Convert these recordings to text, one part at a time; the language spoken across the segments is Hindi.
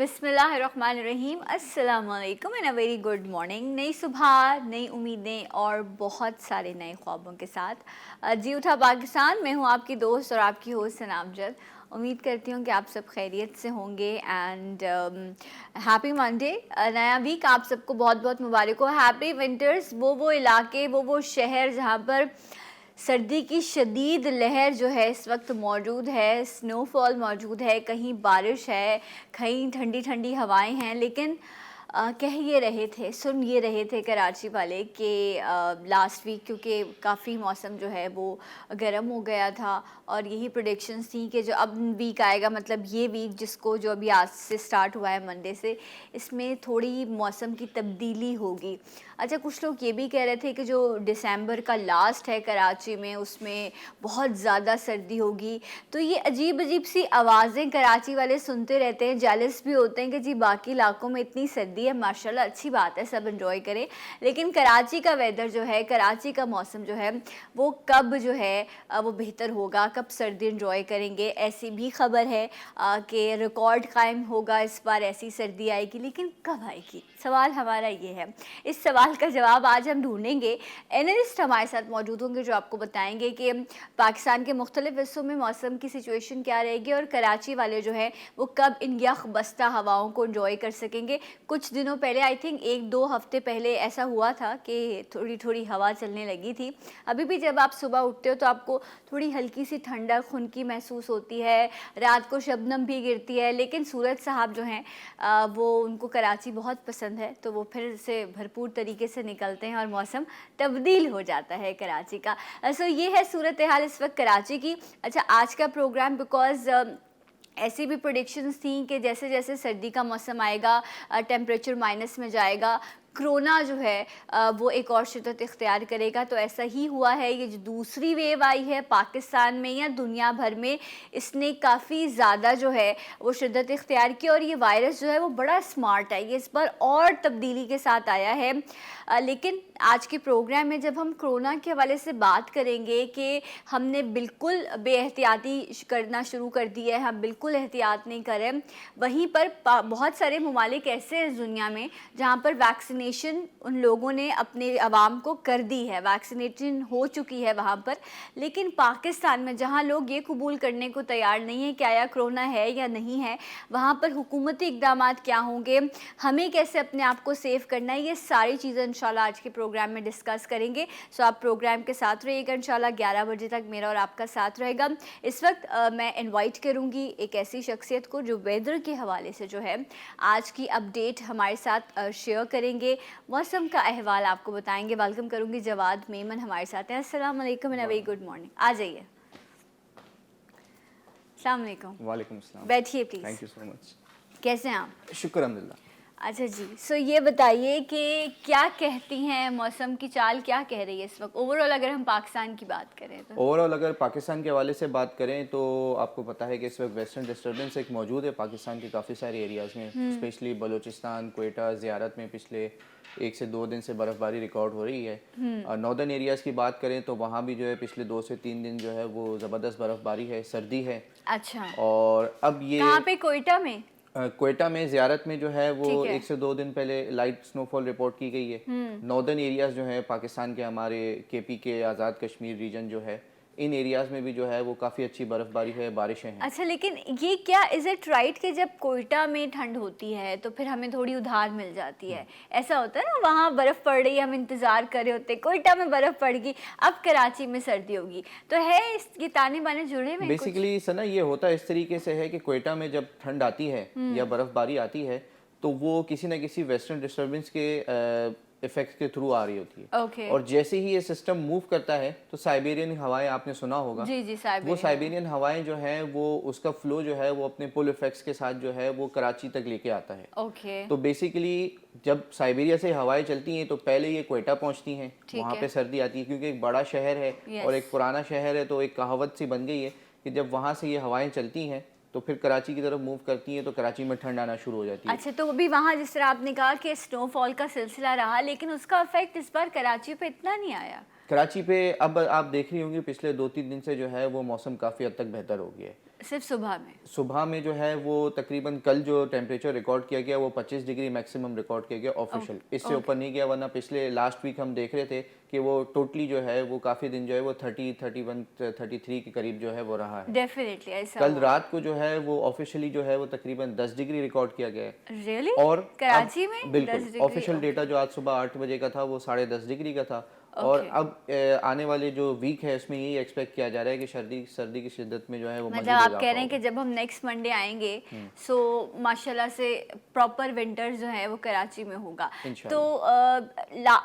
बिस्मिल्लाहिर्रहमानिर्रहीम, अस्सलाम वालेकुम and a very good morning. नई सुबह, नई उम्मीदें और बहुत सारे नए ख्वाबों के साथ जी उठा पाकिस्तान। मैं हूँ आपकी दोस्त और आपकी होस्ट सनाम जद। उम्मीद करती हूँ कि आप सब खैरियत से होंगे एंड हैप्पी मंडे। नया वीक आप सबको बहुत बहुत मुबारक हो। Happy winters. वो इलाके, वो शहर जहाँ पर सर्दी की शदीद लहर जो है इस वक्त मौजूद है, स्नोफॉल मौजूद है, कहीं बारिश है, कहीं ठंडी ठंडी हवाएं हैं, लेकिन कह ये रहे थे, सुन ये रहे थे कराची वाले कि लास्ट वीक क्योंकि काफ़ी मौसम जो है वो गर्म हो गया था और यही प्रोडिक्शंस थी कि जो अब वीक आएगा, मतलब ये वीक जिसको जो अभी आज से स्टार्ट हुआ है मंडे से, इसमें थोड़ी मौसम की तब्दीली होगी। अच्छा, कुछ लोग ये भी कह रहे थे कि जो दिसंबर का लास्ट है कराची में उसमें बहुत ज़्यादा सर्दी होगी। तो ये अजीब अजीब सी आवाज़ें कराची वाले सुनते रहते हैं, जेलस भी होते हैं कि जी बाकी इलाकों में इतनी सर्दी है। माशाल्लाह अच्छी बात है, सब एंजॉय करें, लेकिन कराची का वेदर जो है, कराची का मौसम जो है वो कब जो है वो बेहतर होगा, कब सर्दी एंजॉय करेंगे। ऐसी भी खबर है कि रिकॉर्ड कायम होगा, इस बार ऐसी सर्दी आएगी, लेकिन कब आएगी, सवाल हमारा ये है। इस सवाल का जवाब आज हम ढूंढेंगे। एनालिस्ट हमारे साथ मौजूद होंगे जो आपको बताएंगे कि पाकिस्तान के मुख्तलिफ हिस्सों में मौसम की सिचुएशन क्या रहेगी और कराची वाले जो है वो कब इन यख बस्ता हवाओं को एंजॉय कर सकेंगे। कुछ दिनों पहले, आई थिंक 1-2 हफ्ते पहले ऐसा हुआ था कि थोड़ी थोड़ी हवा चलने लगी थी। अभी भी जब आप सुबह उठते हो तो आपको थोड़ी हल्की सी ठंडक खुनकी महसूस होती है, रात को शबनम भी गिरती है, लेकिन सूरज साहब जो हैं वो, उनको कराची बहुत पसंद है, तो वो फिर से भरपूर तरीके से निकलते हैं और मौसम तब्दील हो जाता है कराची का। सो ये है सूरत हाल इस वक्त कराची की। अच्छा, आज का प्रोग्राम बिकॉज ऐसी भी प्रोडिक्शंस थी कि जैसे जैसे सर्दी का मौसम आएगा टेम्परेचर माइनस में जाएगा, कोरोना जो है वो एक और शिद्दत इख्तियार करेगा। तो ऐसा ही हुआ है। ये जो दूसरी वेव आई है पाकिस्तान में या दुनिया भर में, इसने काफ़ी ज़्यादा जो है वो शिद्दत इख्तियार की और ये वायरस जो है वो बड़ा स्मार्ट है, ये इस पर और तब्दीली के साथ आया है। लेकिन आज के प्रोग्राम में जब हम कोरोना के हवाले से बात करेंगे कि हमने बिल्कुल बेएहतियाती करना शुरू कर दी है, हम बिल्कुल एहतियात नहीं करें, वहीं पर बहुत सारे ममालिक ऐसे हैं इस दुनिया में जहाँ पर वैक्सीनेशन उन लोगों ने अपने आवाम को कर दी है, वैक्सीनेशन हो चुकी है वहाँ पर। लेकिन पाकिस्तान में जहाँ लोग ये कबूल करने को तैयार नहीं है कि आया कोरोना है या नहीं है, वहाँ पर हुकूमती इक़दाम क्या होंगे, हमें कैसे अपने आप को सेव करना है, ये सारी चीज़ें इंशाल्लाह आज के प्रोग्राम में डिस्कस करेंगे। सो आप प्रोग्राम के साथ रहिएगा, इंशाल्लाह 11 बजे तक मेरा और आपका साथ रहेगा। इस वक्त मैं इनवाइट करूँगी एक ऐसी शख्सियत को जो वेदर के हवाले से जो है आज की अपडेट हमारे साथ शेयर करेंगे, मौसम का अहवाल आपको बताएंगे। वेलकम करूँगी जवाद मेमन हमारे साथ हैं। अस्सलाम वालेकुम and a very good morning. आ जाइए। अस्सलाम वालेकुम। वालेकुम अस्सलाम। बैठिए please. Thank you so much. कैसे हैं आप? शुक्र अल्हम्दुलिल्लाह। अच्छा जी, सो ये बताइए कि क्या कहती हैं मौसम की चाल, क्या कह रही है इस वक्त ओवरऑल, अगर हम पाकिस्तान की बात करें तो? ओवरऑल अगर पाकिस्तान के हवाले से बात करें तो आपको पता है कि इस वक्त वेस्टर्न डिस्टर्बेंस एक मौजूद है पाकिस्तान के काफ़ी सारे एरियाज़ में, स्पेशली बलूचिस्तान, क्वेटा, ज़ियारत में पिछले 1 से 2 दिन से बर्फ़बारी रिकॉर्ड हो रही है। नॉर्दर्न एरियाज़ की बात करें तो वहाँ भी जो है पिछले 2 से 3 दिन जो है वो ज़बरदस्त बर्फ़बारी है, सर्दी है। अच्छा, और अब ये कहाँ पे? कोयटा में? क्वेटा में ज़ियारत में जो है वो ठीक है। 1 से 2 दिन पहले लाइट स्नोफॉल रिपोर्ट की गई है। नॉर्दर्न एरियाज़ जो है पाकिस्तान के, हमारे केपी के आज़ाद कश्मीर रीजन जो है, इन एरियाज़ में भी जो है वो काफ़ी अच्छी बर्फ़बारी है, बारिशें हैं। अच्छा, लेकिन ये क्या इज़ इट राइट कि जब कोयटा में ठंड होती है तो फिर हमें थोड़ी उधार मिल जाती है? ऐसा होता है ना, वहाँ बर्फ़ पड़ रही है, हम इंतज़ार कर रहे होते हैं, कोयटा में बर्फ़ पड़ेगी, अब कराची में सर्दी होगी, तो है ये ताने बाने जुड़े हुए हैं कुछ? बेसिकली सना ये होता है इस तरीके से है कि कोयटा में जब ठंड आती है या बर्फ़बारी आती है तो वो किसी न किसी वेस्टर्न डिस्टर्बेंस के इफेक्ट के थ्रू आ रही होती है। ओके। और जैसे ही ये सिस्टम मूव करता है तो साइबेरियन हवाएं आपने सुना होगा। जी जी, वो साइबेरिया। साइबेरियन हवाएं जो हैं वो उसका फ्लो जो है वो अपने पुल इफेक्ट्स के साथ जो है वो कराची तक लेके आता है। ओके। तो बेसिकली जब साइबेरिया से हवाएं चलती हैं तो पहले ये क्वेटा पहुंचती हैं, वहाँ पे सर्दी आती है क्योंकि एक बड़ा शहर है और एक पुराना शहर है, तो एक कहावत सी बन गई है कि जब वहाँ से ये हवाएं चलती हैं तो फिर कराची की तरफ मूव करती हैं तो कराची में ठंड आना शुरू हो जाती है। अच्छा, तो अभी वहाँ जिस तरह आपने कहा कि स्नोफॉल का सिलसिला रहा, लेकिन उसका इफेक्ट इस बार कराची पे इतना नहीं आया। कराची पे अब आप देख रही होंगी पिछले 2-3 दिन से जो है वो मौसम काफ़ी हद तक बेहतर हो गया है। सिर्फ सुबह में? सुबह में जो है वो तकरीबन कल जो टेम्परेचर रिकॉर्ड किया गया वो 25 डिग्री मैक्सिमम रिकॉर्ड किया गया ऑफिशियल, इससे ऊपर नहीं गया। वरना पिछले लास्ट वीक हम देख रहे थे कि वो टोटली जो है वो काफ़ी दिन जो है वो 30, 31, 33 के करीब जो है वो रहा है। डेफिनेटली ऐसा कल हुआ। रात को जो है वो ऑफिशियली जो है वो तकरीबन 10 डिग्री रिकॉर्ड किया गया है। रियली? और कराची अब में 10 बिल्कुल डिग्री? ऑफिशियल डेटा जो आज सुबह 8 बजे का था वो 10.5 डिग्री का था। और Okay. अब आने वाले जो वीक है उसमें यही एक्सपेक्ट किया जा रहा है कि सर्दी की शिद्दत में जो है वो मतलब मज़ीद आप इजाफा कह रहे हैं होगा। कि जब हम नेक्स्ट मंडे आएंगे सो माशाल्लाह से प्रॉपर विंटर जो है वो कराची में होगा। तो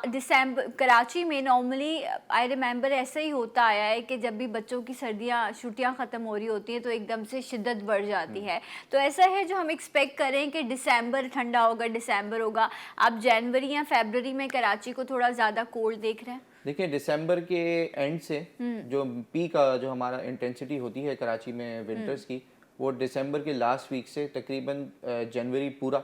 दिसंबर कराची में नॉर्मली आई रिमेंबर ऐसा ही होता आया है कि जब भी बच्चों की छुट्टियां ख़त्म हो रही होती हैं तो एकदम से शिद्दत बढ़ जाती है। तो ऐसा है जो हम एक्सपेक्ट करें कि दिसंबर ठंडा होगा, दिसंबर होगा। आप जनवरी या फरवरी में कराची को थोड़ा ज़्यादा कोल्ड देख रहे हैं? देखिए दिसंबर के एंड से जो पीक जो हमारा इंटेंसिटी होती है कराची में विंटर्स की, वो दिसंबर के लास्ट वीक से तकरीबन जनवरी पूरा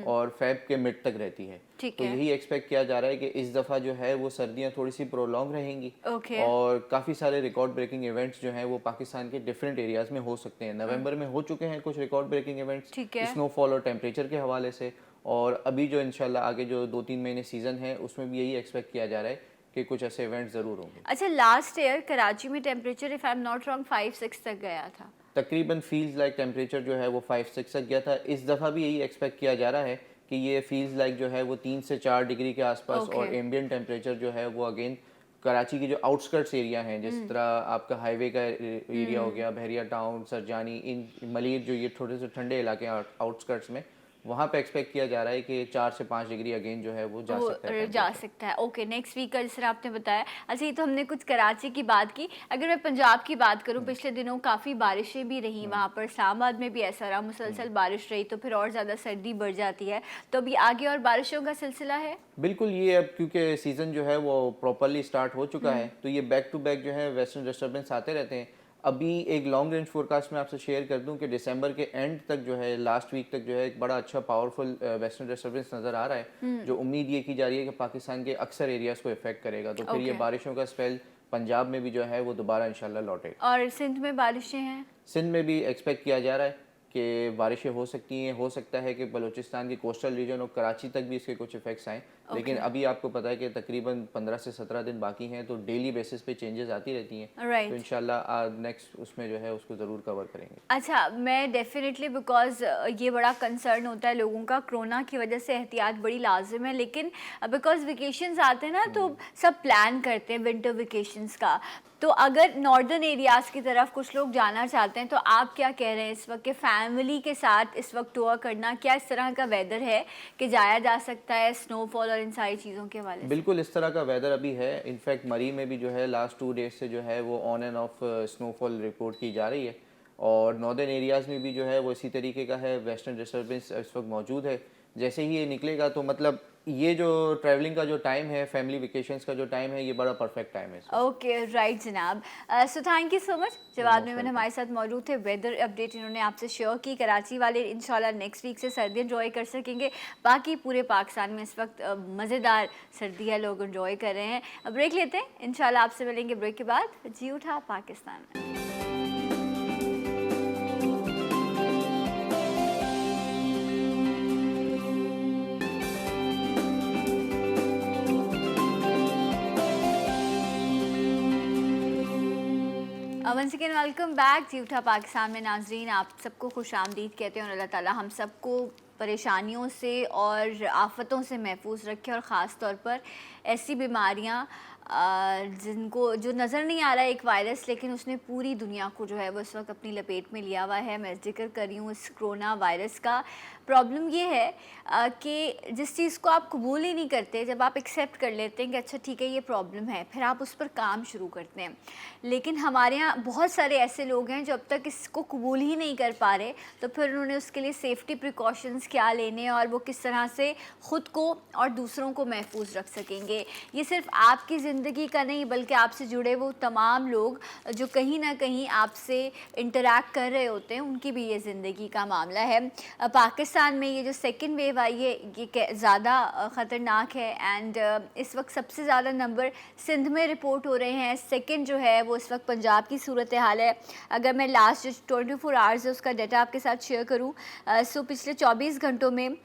और फेब के मिड तक रहती है। ठीक तो है। यही एक्सपेक्ट किया जा रहा है कि इस दफ़ा जो है वो सर्दियाँ थोड़ी सी प्रोलॉन्ग रहेंगी। ओके। और काफ़ी सारे रिकॉर्ड ब्रेकिंग इवेंट्स जो हैं वो पाकिस्तान के डिफरेंट एरियाज़ में हो सकते हैं। नवंबर में हो चुके हैं कुछ रिकॉर्ड ब्रेकिंग इवेंट्स ठीक है। स्नोफॉल और टेम्परेचर के हवाले से, और अभी जो इंशाल्लाह आगे जो 2-3 महीने सीज़न है उसमें भी यही एक्सपेक्ट किया जा रहा है कि कुछ ऐसे इवेंट्स ज़रूर होंगे। अच्छा, लास्ट ईयर कराची में temperature if I am not wrong 5-6 तक गया था। तकरीबन फील्स लाइक टेम्परेचर जो है वो 5-6 तक गया था। इस दफ़ा भी यही एक्सपेक्ट किया जा रहा है कि ये फील्स लाइक जो है वो 3 से 4 डिग्री के आसपास Okay. और एम्बियंट टेम्परेचर जो है वो अगेन कराची की जो आउटस्कर्ट्स एरिया हैं, जिस तरह आपका हाईवे का एरिया हो गया, बहरिया टाउन, सरजानी, इन मलीर जो ये थोड़े से ठंडे इलाके हैं आउटस्कर्ट्स में, वहाँ पे एक्सपेक्ट किया जा रहा है कि 4 से 5 डिग्री अगेन जो है वो जा वो सकता है जा temperature। सकता है। ओके, नेक्स्ट वीक का जिस तरह आपने बताया। अच्छा, ये तो हमने कुछ कराची की बात की। अगर मैं पंजाब की बात करूं, पिछले दिनों काफ़ी बारिशें भी रहीं वहाँ पर, इस्लामाबाद में भी ऐसा रहा, मुसलसल बारिश रही तो फिर और ज़्यादा सर्दी बढ़ जाती है। तो अभी आगे और बारिशों का सिलसिला है? बिल्कुल, ये अब क्योंकि सीज़न जो है वो प्रॉपरली स्टार्ट हो चुका है तो ये बैक टू बैक जो है वेस्टर्न डिस्टर्बेंस आते रहते हैं। अभी एक लॉन्ग रेंज फोरकास्ट में आपसे शेयर कर दूं कि दिसंबर के एंड तक जो है, लास्ट वीक तक जो है, एक बड़ा अच्छा पावरफुल वेस्टर्न डिस्टर्बेंस नज़र आ रहा है, जो उम्मीद ये की जा रही है कि पाकिस्तान के अक्सर एरियाज़ को इफेक्ट करेगा। तो फिर ये Okay. बारिशों का स्पेल पंजाब में भी जो है वो दोबारा इंशाल्लाह लौटेगा। और सिंध में बारिशें हैं? सिंध में भी एक्सपेक्ट किया जा रहा है कि बारिशें हो सकती हैं। हो सकता है कि बलूचिस्तान की कोस्टल रीजन और कराची तक भी इसके कुछ इफेक्ट्स आएँ। लेकिन अभी आपको पता है कि तकरीबन 15 से 17 दिन बाकी हैं, तो डेली बेसिस पे चेंजेस आती रहती हैं। राइट। तो इंशाल्लाह नेक्स्ट उसमें जो है उसको ज़रूर कवर करेंगे। अच्छा, मैं डेफिनेटली बिकॉज ये बड़ा कंसर्न होता है लोगों का, कोरोना की वजह से एहतियात बड़ी लाजिम है, लेकिन बिकॉज वेकेशंस आते हैं ना तो सब प्लान करते हैं विंटर वेकेशंस का। तो अगर नॉर्दर्न एरियाज़ की तरफ कुछ लोग जाना चाहते हैं तो आप क्या कह रहे हैं इस वक्त के फैमिली के साथ इस वक्त टूर करना, क्या इस तरह का वेदर है कि जाया जा सकता है स्नोफॉल और इन सारी चीज़ों के हवाले से? बिल्कुल इस तरह का वेदर अभी है। इनफैक्ट मरी में भी जो है लास्ट 2 डेज से जो है वो on end of snowfall report की जा रही है, और नॉर्दर्न एरियाज़ में भी जो है वो इसी तरीके का है। वेस्टर्न डिस्टर्बेंस इस वक्त मौजूद है। जैसे ही ये निकलेगा तो मतलब ये जो ट्रैवलिंग का जो टाइम है, फैमिली वेकेशंस का जो टाइम है, ये बड़ा परफेक्ट टाइम है। ओके, राइट जनाब। So thank you so much. जवाब में हमारे साथ मौजूद थे, वेदर अपडेट इन्होंने आपसे शेयर की। कराची वाले इंशाल्लाह नेक्स्ट वीक से सर्दी एंजॉय कर सकेंगे। बाकी पूरे पाकिस्तान में इस वक्त मज़ेदार सर्दी है, लोग एंजॉय कर रहे हैं। ब्रेक लेते हैं, इंशाल्लाह आपसे मिलेंगे ब्रेक के बाद। जी उठा Pakistan. Once again welcome back. जी उठा पाकिस्तान में नाजरीन आप सबको खुश आमदीद कहते हैं, और अल्लाह ताला हम सबको परेशानियों से और आफतों से महफूज रखे, और ख़ास तौर पर ऐसी बीमारियां जिनको जो नज़र नहीं आ रहा है, एक वायरस लेकिन उसने पूरी दुनिया को जो है वो इस वक्त अपनी लपेट में लिया हुआ है। मैं जिक्र कर रही हूँ इस कोरोना वायरस का। प्रॉब्लम ये है कि जिस चीज़ को आप कबूल ही नहीं करते, जब आप एक्सेप्ट कर लेते हैं कि अच्छा ठीक है ये प्रॉब्लम है, फिर आप उस पर काम शुरू करते हैं। लेकिन हमारे यहाँ बहुत सारे ऐसे लोग हैं जो अब तक इसको कबूल ही नहीं कर पा रहे, तो फिर उन्होंने उसके लिए सेफ्टी प्रिकॉशंस क्या लेने और वो किस तरह से ख़ुद को और दूसरों को महफूज रख सकेंगे। ये सिर्फ आपकी ज़िंदगी का नहीं बल्कि आपसे जुड़े वो तमाम लोग जो कहीं ना कहीं आपसे इंटरैक्ट कर रहे होते हैं, उनकी भी ये ज़िंदगी का मामला है। पाकिस्तान में ये जो सेकंड वेव आई है ये ज़्यादा ख़तरनाक है एंड इस वक्त सबसे ज़्यादा नंबर सिंध में रिपोर्ट हो रहे हैं। सेकंड जो है वो इस वक्त पंजाब की सूरत हाल है। अगर मैं लास्ट जो 24 आवर्स है उसका डाटा आपके साथ शेयर करूं, सो पिछले 24 घंटों में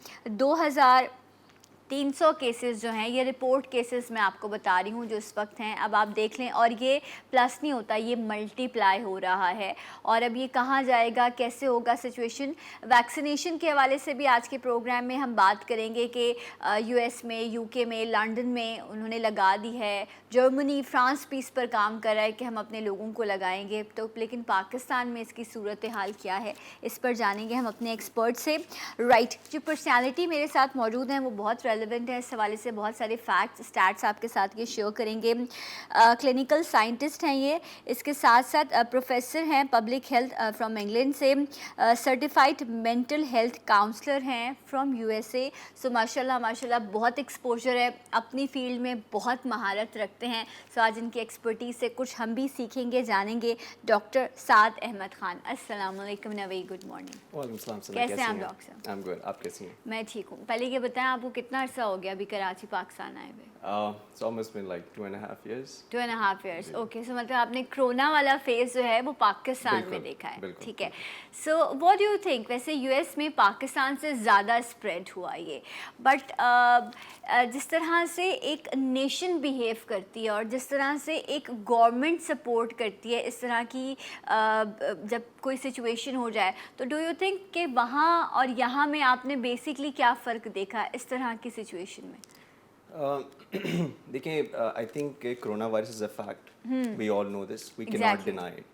2300 केसेस जो हैं, ये रिपोर्ट केसेस मैं आपको बता रही हूँ जो इस वक्त हैं। अब आप देख लें, और ये प्लस नहीं होता, ये मल्टीप्लाई हो रहा है। और अब ये कहाँ जाएगा, कैसे होगा सिचुएशन। वैक्सीनेशन के हवाले से भी आज के प्रोग्राम में हम बात करेंगे कि यूएस में, यूके में, लंदन में उन्होंने लगा दी है। जर्मनी, फ्रांस भी इस पर काम कर रहा है कि हम अपने लोगों को लगाएंगे। तो लेकिन पाकिस्तान में इसकी सूरत हाल क्या है, इस पर जानेंगे हम अपने एक्सपर्ट से। राइट, जो पर्सनैलिटी मेरे साथ मौजूद हैं वो बहुत रेलिवेंट है इस हवाले से। बहुत सारे फैक्ट्स, स्टैट्स आपके साथ ये शेयर करेंगे। क्लिनिकल साइंटिस्ट हैं ये, इसके साथ साथ प्रोफेसर हैं पब्लिक हेल्थ फ्रॉम इंग्लैंड से, सर्टिफाइड मेंटल हेल्थ काउंसलर हैं फ्रॉम यूएसए। सो माशाल्लाह माशाल्लाह बहुत एक्सपोजर है, अपनी फील्ड में बहुत महारत रखते हैं। सो आज इनकी एक्सपर्टीज से कुछ हम भी सीखेंगे, जानेंगे। डॉक्टर साद अहमद खान, अस्सलाम वालेकुम, वेरी गुड मॉर्निंग। वालेकुम सलाम सर, कैसे हैं आप डॉक्टर साहब? आई एम गुड, आप कैसी हैं? मैं ठीक हूँ। पहले ये बताएं, आपको कितना अर्सा हो गया अभी कराची पाकिस्तान आए हुए? It's almost been like 2.5 years. 2.5 years, okay. So मतलब आपने कोरोना वाला फेज जो है वो पाकिस्तान में बिल्कुल, देखा है, बिल्कुल, ठीक है। So what do you think, वैसे यूएस में पाकिस्तान से ज़्यादा स्प्रेड हुआ ये, बट जिस तरह से एक नेशन बिहेव करती है और जिस तरह से एक गवर्नमेंट सपोर्ट करती है इस तरह की जब कोई सिचुएशन हो जाए, तो डू यू थिंक कि वहाँ और यहाँ में आपने बेसिकली क्या फ़र्क देखा इस तरह की सिचुएशन में? देखिए, I think corona virus is a fact, we all know this, we can not Exactly. Deny it.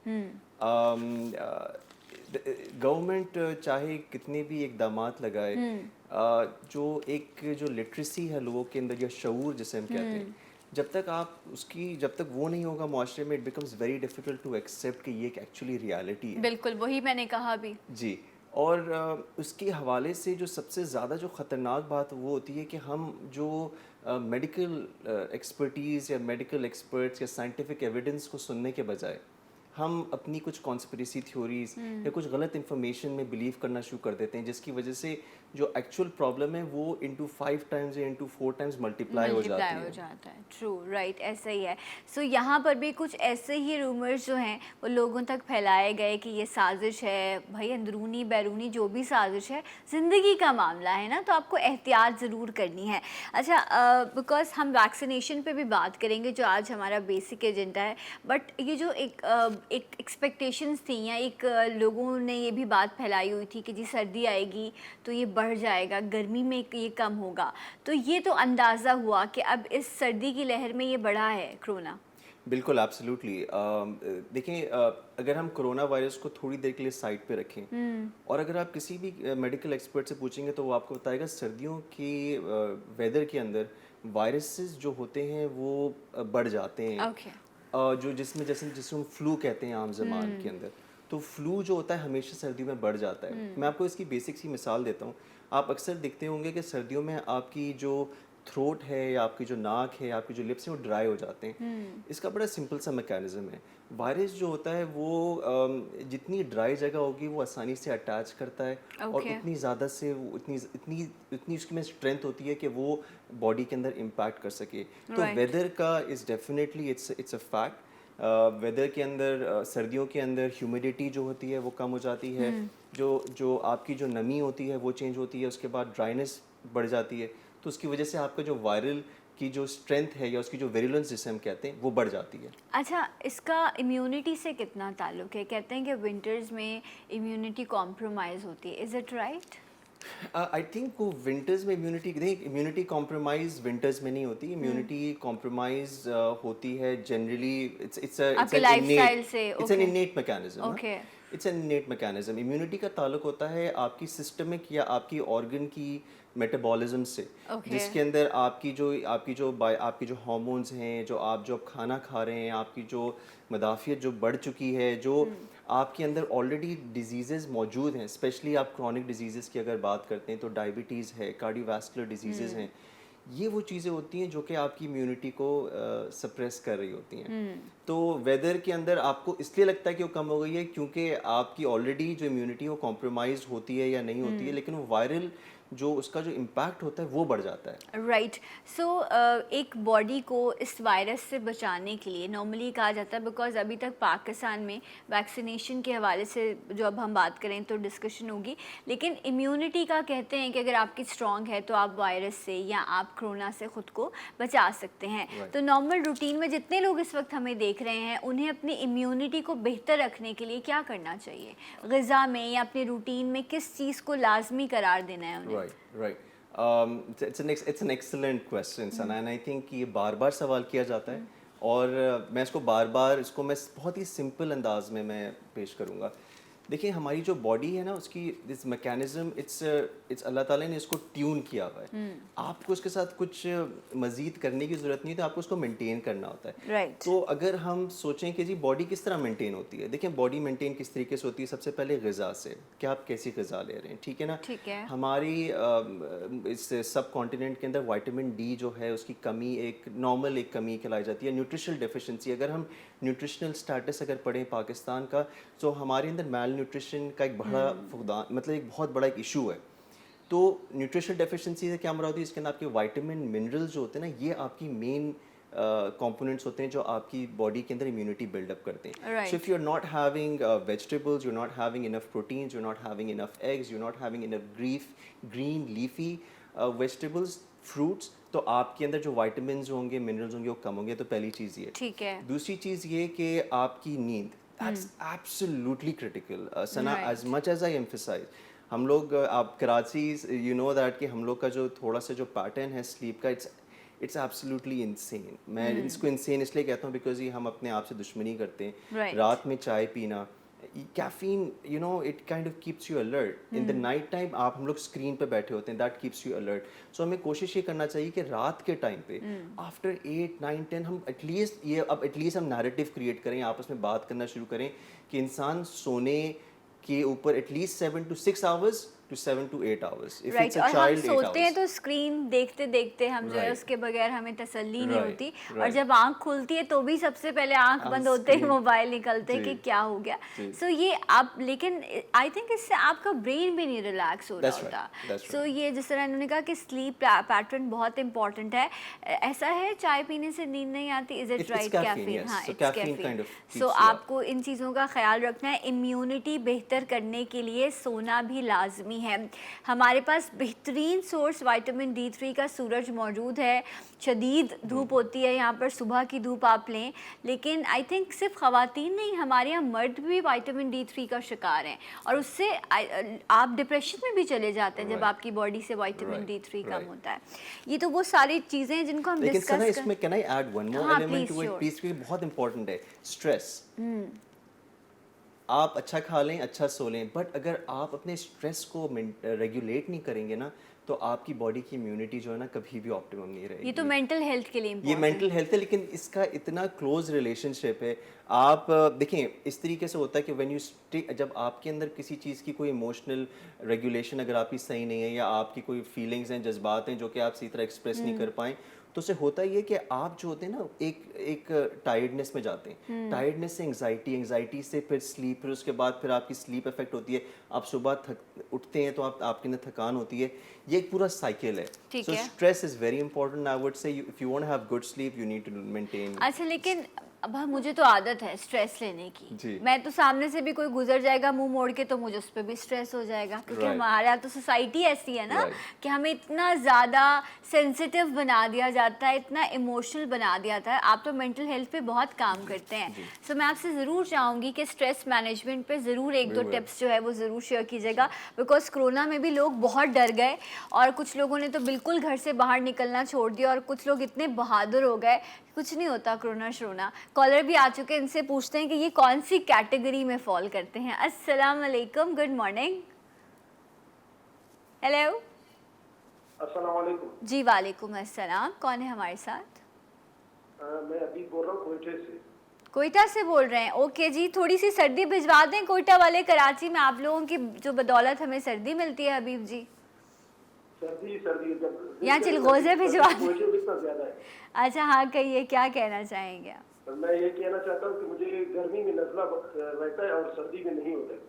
Government चाहे कितने भी इकदामात लगाए, जो लिटरेसी है लोगों के अंदर, या शऊर जिसे हम कहते हैं, जब तक वो नहीं होगा माशरे में, it becomes very difficult to accept कि ये एक्चुअली रियलिटी है। बिल्कुल, वही मैंने कहा भी जी। और उसके हवाले से जो सबसे ज़्यादा जो ख़तरनाक बात वो होती है कि हम जो मेडिकल एक्सपर्टीज़ या मेडिकल एक्सपर्ट्स या साइंटिफिक एविडेंस को सुनने के बजाय हम अपनी कुछ कॉन्स्पिरेसी थ्योरीज या कुछ गलत इन्फॉर्मेशन में बिलीव करना शुरू कर देते हैं, जिसकी वजह से जो एक्चुअल प्रॉब्लम है वो इंटू 5 टाइम्स या इंटू 4 टाइम्स मल्टीप्लाई हो जाता है। ट्रू, राइट, ऐसा ही है। सो यहाँ पर भी कुछ ऐसे ही रूमर्स जो हैं वो लोगों तक फैलाए गए कि ये साजिश है। भाई अंदरूनी बैरूनी जो भी साजिश है, ज़िंदगी का मामला है ना, तो आपको एहतियात ज़रूर करनी है। अच्छा, बिकॉज हम वैक्सीनेशन पे भी बात करेंगे जो आज हमारा बेसिक एजेंडा है, बट ये जो एक एक्सपेक्टेशंस थी या एक लोगों ने ये भी बात फैलाई हुई थी कि जी सर्दी आएगी तो ये बढ़ जाएगा, गर्मी में ये कम होगा, तो ये तो अंदाज़ा हुआ कि अब इस सर्दी की लहर में ये बढ़ा है कोरोना। बिल्कुल, एब्सोल्युटली। देखें, अगर हम कोरोना वायरस को थोड़ी देर के लिए साइड पे रखें, और अगर आप किसी भी मेडिकल एक्सपर्ट से पूछेंगे तो वो आपको बताएगा सर्दियों की वेदर के अंदर वायरसेस जो होते हैं वो बढ़ जाते हैं। Okay. जो जिसमें हम फ्लू कहते हैं आम ज़बान के अंदर, तो फ्लू जो होता है हमेशा सर्दियों में बढ़ जाता है। मैं आपको इसकी बेसिक सी मिसाल देता हूँ। आप अक्सर देखते होंगे कि सर्दियों में आपकी जो थ्रोट है या आपकी जो नाक है, आपकी जो लिप्स हैं, वो ड्राई हो जाते हैं। इसका बड़ा सिंपल सा मैकेनिज्म है। वायरस जो होता है वो जितनी ड्राई जगह होगी वो आसानी से अटैच करता है, और उतनी ज़्यादा से वो इतनी उसकी में स्ट्रेंथ होती है कि वो बॉडी के अंदर इम्पैक्ट कर सके। तो वेदर का is definitely it's a fact. Weather के अंदर सर्दियों के अंदर ह्यूमिडिटी जो होती है वो कम हो जाती है, जो आपकी जो नमी होती है वो चेंज होती है, उसके बाद ड्राइनेस बढ़ जाती है, तो उसकी वजह से आपका जो वायरल की जो स्ट्रेंथ है या उसकी जो वेरुलेंस जिसे हम कहते हैं वो बढ़ जाती है। अच्छा, इसका इम्यूनिटी से कितना ताल्लुक है? कहते हैं कि विंटर्स में इम्यूनिटी कॉम्प्रोमाइज़ होती है, is it right? I think वो विंटर्स में इम्यूनिटी कॉम्प्रोमाइज विंटर्स में नहीं होती। इम्यूनिटी कॉम्प्रोमाइज होती है generally, it's an इनेट mechanism. It's an इनेट mechanism. Immunity का ताल्लुक होता है आपकी सिस्टमिक या आपकी ऑर्गन की मेटाबॉलिज्म से, जिसके अंदर आपकी जो हार्मोन्स हैं, जो आप खाना खा रहे हैं, आपकी जो मदाफियत जो बढ़ चुकी है, जो आपके अंदर ऑलरेडी डिजीज़ेज़ मौजूद हैं, स्पेशली आप क्रॉनिक डिजीज़ेज़ की अगर बात करते हैं तो डायबिटीज़ है, कार्डियोवास्कुलर डिजीज़ेज़ हैं, ये वो चीज़ें होती हैं जो कि आपकी इम्यूनिटी को सप्रेस कर रही होती हैं। तो वेदर के अंदर आपको इसलिए लगता है कि वो कम हो गई है क्योंकि आपकी ऑलरेडी जो इम्यूनिटी वो कॉम्प्रोमाइज होती है या नहीं होती है, लेकिन वो वायरल जो उसका जो इम्पैक्ट होता है वो बढ़ जाता है। राइट। सो एक बॉडी को इस वायरस से बचाने के लिए नॉर्मली कहा जाता है, बिकॉज अभी तक पाकिस्तान में वैक्सीनेशन के हवाले से जो अब हम बात करें तो डिस्कशन होगी, लेकिन इम्यूनिटी का कहते हैं कि अगर आपकी स्ट्रॉन्ग है तो आप वायरस से या आप कोरोना से ख़ुद को बचा सकते हैं। तो नॉर्मल रूटीन में जितने लोग इस वक्त हमें देख रहे हैं उन्हें अपनी इम्यूनिटी को बेहतर रखने के लिए क्या करना चाहिए? ग़िज़ा में या अपने रूटीन में किस चीज़ को लाजमी करार देना है उन्हें? Right. It's an excellent question, Sana, and I think ये बार बार सवाल किया जाता है और मैं इसको बार बार मैं बहुत ही सिंपल अंदाज में मैं पेश करूँगा। देखिए हमारी जो बॉडी है ना उसकी दिस मैकेनिज्म इट्स अल्लाह ताला ने इसको ट्यून किया हुआ है। आपको उसके साथ कुछ मज़ीद करने की ज़रूरत नहीं, तो आपको उसको मेंटेन करना होता है। Right. तो अगर हम सोचें कि जी बॉडी किस तरह मेंटेन होती है, देखिए बॉडी मेंटेन किस तरीके से होती है। सबसे पहले ग़िज़ा से, कि आप कैसी ग़िज़ा ले रहे हैं, ठीक है ना। ठीक है। हमारी इस सब कॉन्टिनेंट के अंदर विटामिन डी जो है उसकी कमी एक नॉर्मल एक कमी कहलाई जाती है, न्यूट्रिशनल डेफिशिएंसी। अगर हम न्यूट्रिशनल स्टेटस अगर पढ़ें पाकिस्तान का, तो हमारे अंदर मेल न्यूट्रिशन का एक बड़ा फुकदान, मतलब एक बहुत बड़ा एक इशू है। तो न्यूट्रिशनल डेफिशिएंसी से क्या मुराद होती है, इसके अंदर आपके विटामिन मिनरल्स जो होते हैं ना, ये आपकी मेन कंपोनेंट्स होते हैं जो आपकी बॉडी के अंदर इम्यूनिटी बिल्डअप करते हैं। Right. So if you are not having vegetables, you are not having enough proteins, you are not having enough eggs, you are not having enough green leafy vegetables, fruits, तो आपके अंदर जो विटामिन्स होंगे, मिनरल्स होंगे, वो कम होंगे। तो पहली चीज़ ये। ठीक है। दूसरी चीज़ ये कि आपकी नींद, that's absolutely critical Sana, Right. As much as I emphasise. हम लोग आप कराची, यू नो दैट कि हम लोग का जो थोड़ा सा जो पैटर्न है स्लीप का, इट्स एब्सोल्युटली इंसेन। मैं इसको इंसेन इसलिए कहता हूँ बिकॉज ये हम अपने आप से दुश्मनी करते हैं। Right. रात में चाय पीना, caffeine, you know, it kind of keeps you alert. In the night time हम लोग स्क्रीन पे बैठे होते हैं, दैट कीप्स यू अलर्ट। सो हमें कोशिश ये करना चाहिए कि रात के टाइम पे आफ्टर 8, 9, 10 हम एटलीस्ट हम नैरेटिव क्रिएट करें, आपस में बात करना शुरू करें कि इंसान सोने के ऊपर at least 7 to 6 hours to 7 to 8 hours। If right. it's a और हम child, 8 सोते हैं hours। तो स्क्रीन देखते देखते हम जो है Right. उसके बगैर हमें तसल्ली नहीं Right, होती, और right. जब आंख खुलती है तो भी सबसे पहले आंख हम बंद होते ही screen- मोबाइल निकलते हैं जी, कि क्या हो गया। जी। सो ये आप, लेकिन आई थिंक इससे आपका ब्रेन भी नहीं रिलैक्स हो रहा That's right, होता। that's सो ये जिस तरह इन्होंने कहा कि स्लीप पैटर्न बहुत इंपॉर्टेंट है, ऐसा है चाय पीने से नींद नहीं आती? Is it It's right? caffeine, caffeine, yes. हाँ, So it's caffeine kind of keeps so you up. आपको इन चीज़ों का ख्याल रखना है। इम्यूनिटी बेहतर करने के लिए सोना भी लाजमी है। हमारे पास बेहतरीन सोर्स विटामिन D3 का सूरज मौजूद है। शदीद धूप होती है यहाँ पर, सुबह की धूप आप लें, लेकिन आई थिंक सिर्फ ख़वातीन नहीं, हमारे यहाँ मर्द भी विटामिन D3 का शिकार हैं, और उससे आप डिप्रेशन में भी चले जाते हैं जब Right. आपकी बॉडी से विटामिन Right, D3 कम right. होता है। ये तो वो सारी चीज़ें हैं जिनको हम लेकिन डिस्कस सना इसमें can I add one more हाँ, element please, to it sure. Please, क्योंकि बहुत इंपॉर्टेंट है। स्ट्रेस। आप अच्छा खा लें, अच्छा सो लें, बट अगर आप अपने स्ट्रेस को रेगुलेट नहीं करेंगे ना, तो आपकी बॉडी की इम्यूनिटी जो है ना कभी भी ऑप्टिमम नहीं रहेगी। ये तो मेंटल हेल्थ के लिए ये important मेंटल हेल्थ है, लेकिन इसका इतना क्लोज रिलेशनशिप है। आप देखें इस तरीके से होता है कि व्हेन यू जब आपके अंदर किसी चीज़ की कोई इमोशनल रेगुलेशन अगर आपकी सही नहीं है, या आपकी कोई फीलिंग्स हैं, जज्बात हैं जो कि आप सही तरह एक्सप्रेस नहीं कर पाएँ, तो उससे होता ये कि आप जो होते हैं ना एक टायर्डनेस में जाते हैं। टायर्डनेस से एंग्जाइटी से फिर स्लीप, फिर उसके बाद फिर आपकी स्लीप इफेक्ट होती है। आप सुबह उठते हैं तो आपके अंदर थकान होती है। ये एक पूरा साइकिल है। ठीक सो है। Stress is very important. I would say if you want to have good sleep you need to maintain. अच्छा, लेकिन अब मुझे तो आदत है स्ट्रेस लेने की। जी। मैं तो सामने से भी कोई गुजर जाएगा मुंह मोड़ के तो मुझे उस पर भी स्ट्रेस हो जाएगा, क्योंकि Right. हमारे यहाँ तो सोसाइटी ऐसी है ना Right. कि हमें इतना ज़्यादा सेंसिटिव बना दिया जाता है, इतना इमोशनल बना दिया जाता है। आप तो मेंटल हेल्थ पे बहुत काम करते हैं, सो मैं आपसे ज़रूर चाहूँगी कि स्ट्रेस मैनेजमेंट पे ज़रूर एक दो will. टिप्स जो है वो ज़रूर शेयर कीजिएगा, बिकॉज कोरोना में भी लोग बहुत डर गए, और कुछ लोगों ने तो बिल्कुल घर से बाहर निकलना छोड़ दिया, और कुछ लोग इतने बहादुर हो गए कुछ नहीं होता कोरोना शरोना। कॉलर भी आ चुके हैं, इनसे पूछते हैं कि ये कौन सी कैटेगरी में फॉल करते हैं। अस्सलाम वालेकुम, गुड मॉर्निंग। हेलो। अस्सलाम वालेकुम। जी वालेकुम अस्सलाम, कौन है हमारे साथ? मैं अभी बोल रहा हूँ कोयटे से। कोयटा से बोल रहे हैं, ओके जी। थोड़ी सी सर्दी भिजवा दें कोयटा वाले, कराची में आप लोगों की जो बदौलत हमें सर्दी मिलती है हबीब जी। सर्दी सर्दी जब यहाँ चिलगोजे भिजवा दें। क्वेटे में इतना ज्यादा है। अच्छा हाँ, कहिए क्या कहना चाहेंगे आप? तो मैं ये कहना चाहता हूँ कि मुझे गर्मी में नजला रहता है और सर्दी में नहीं होता है।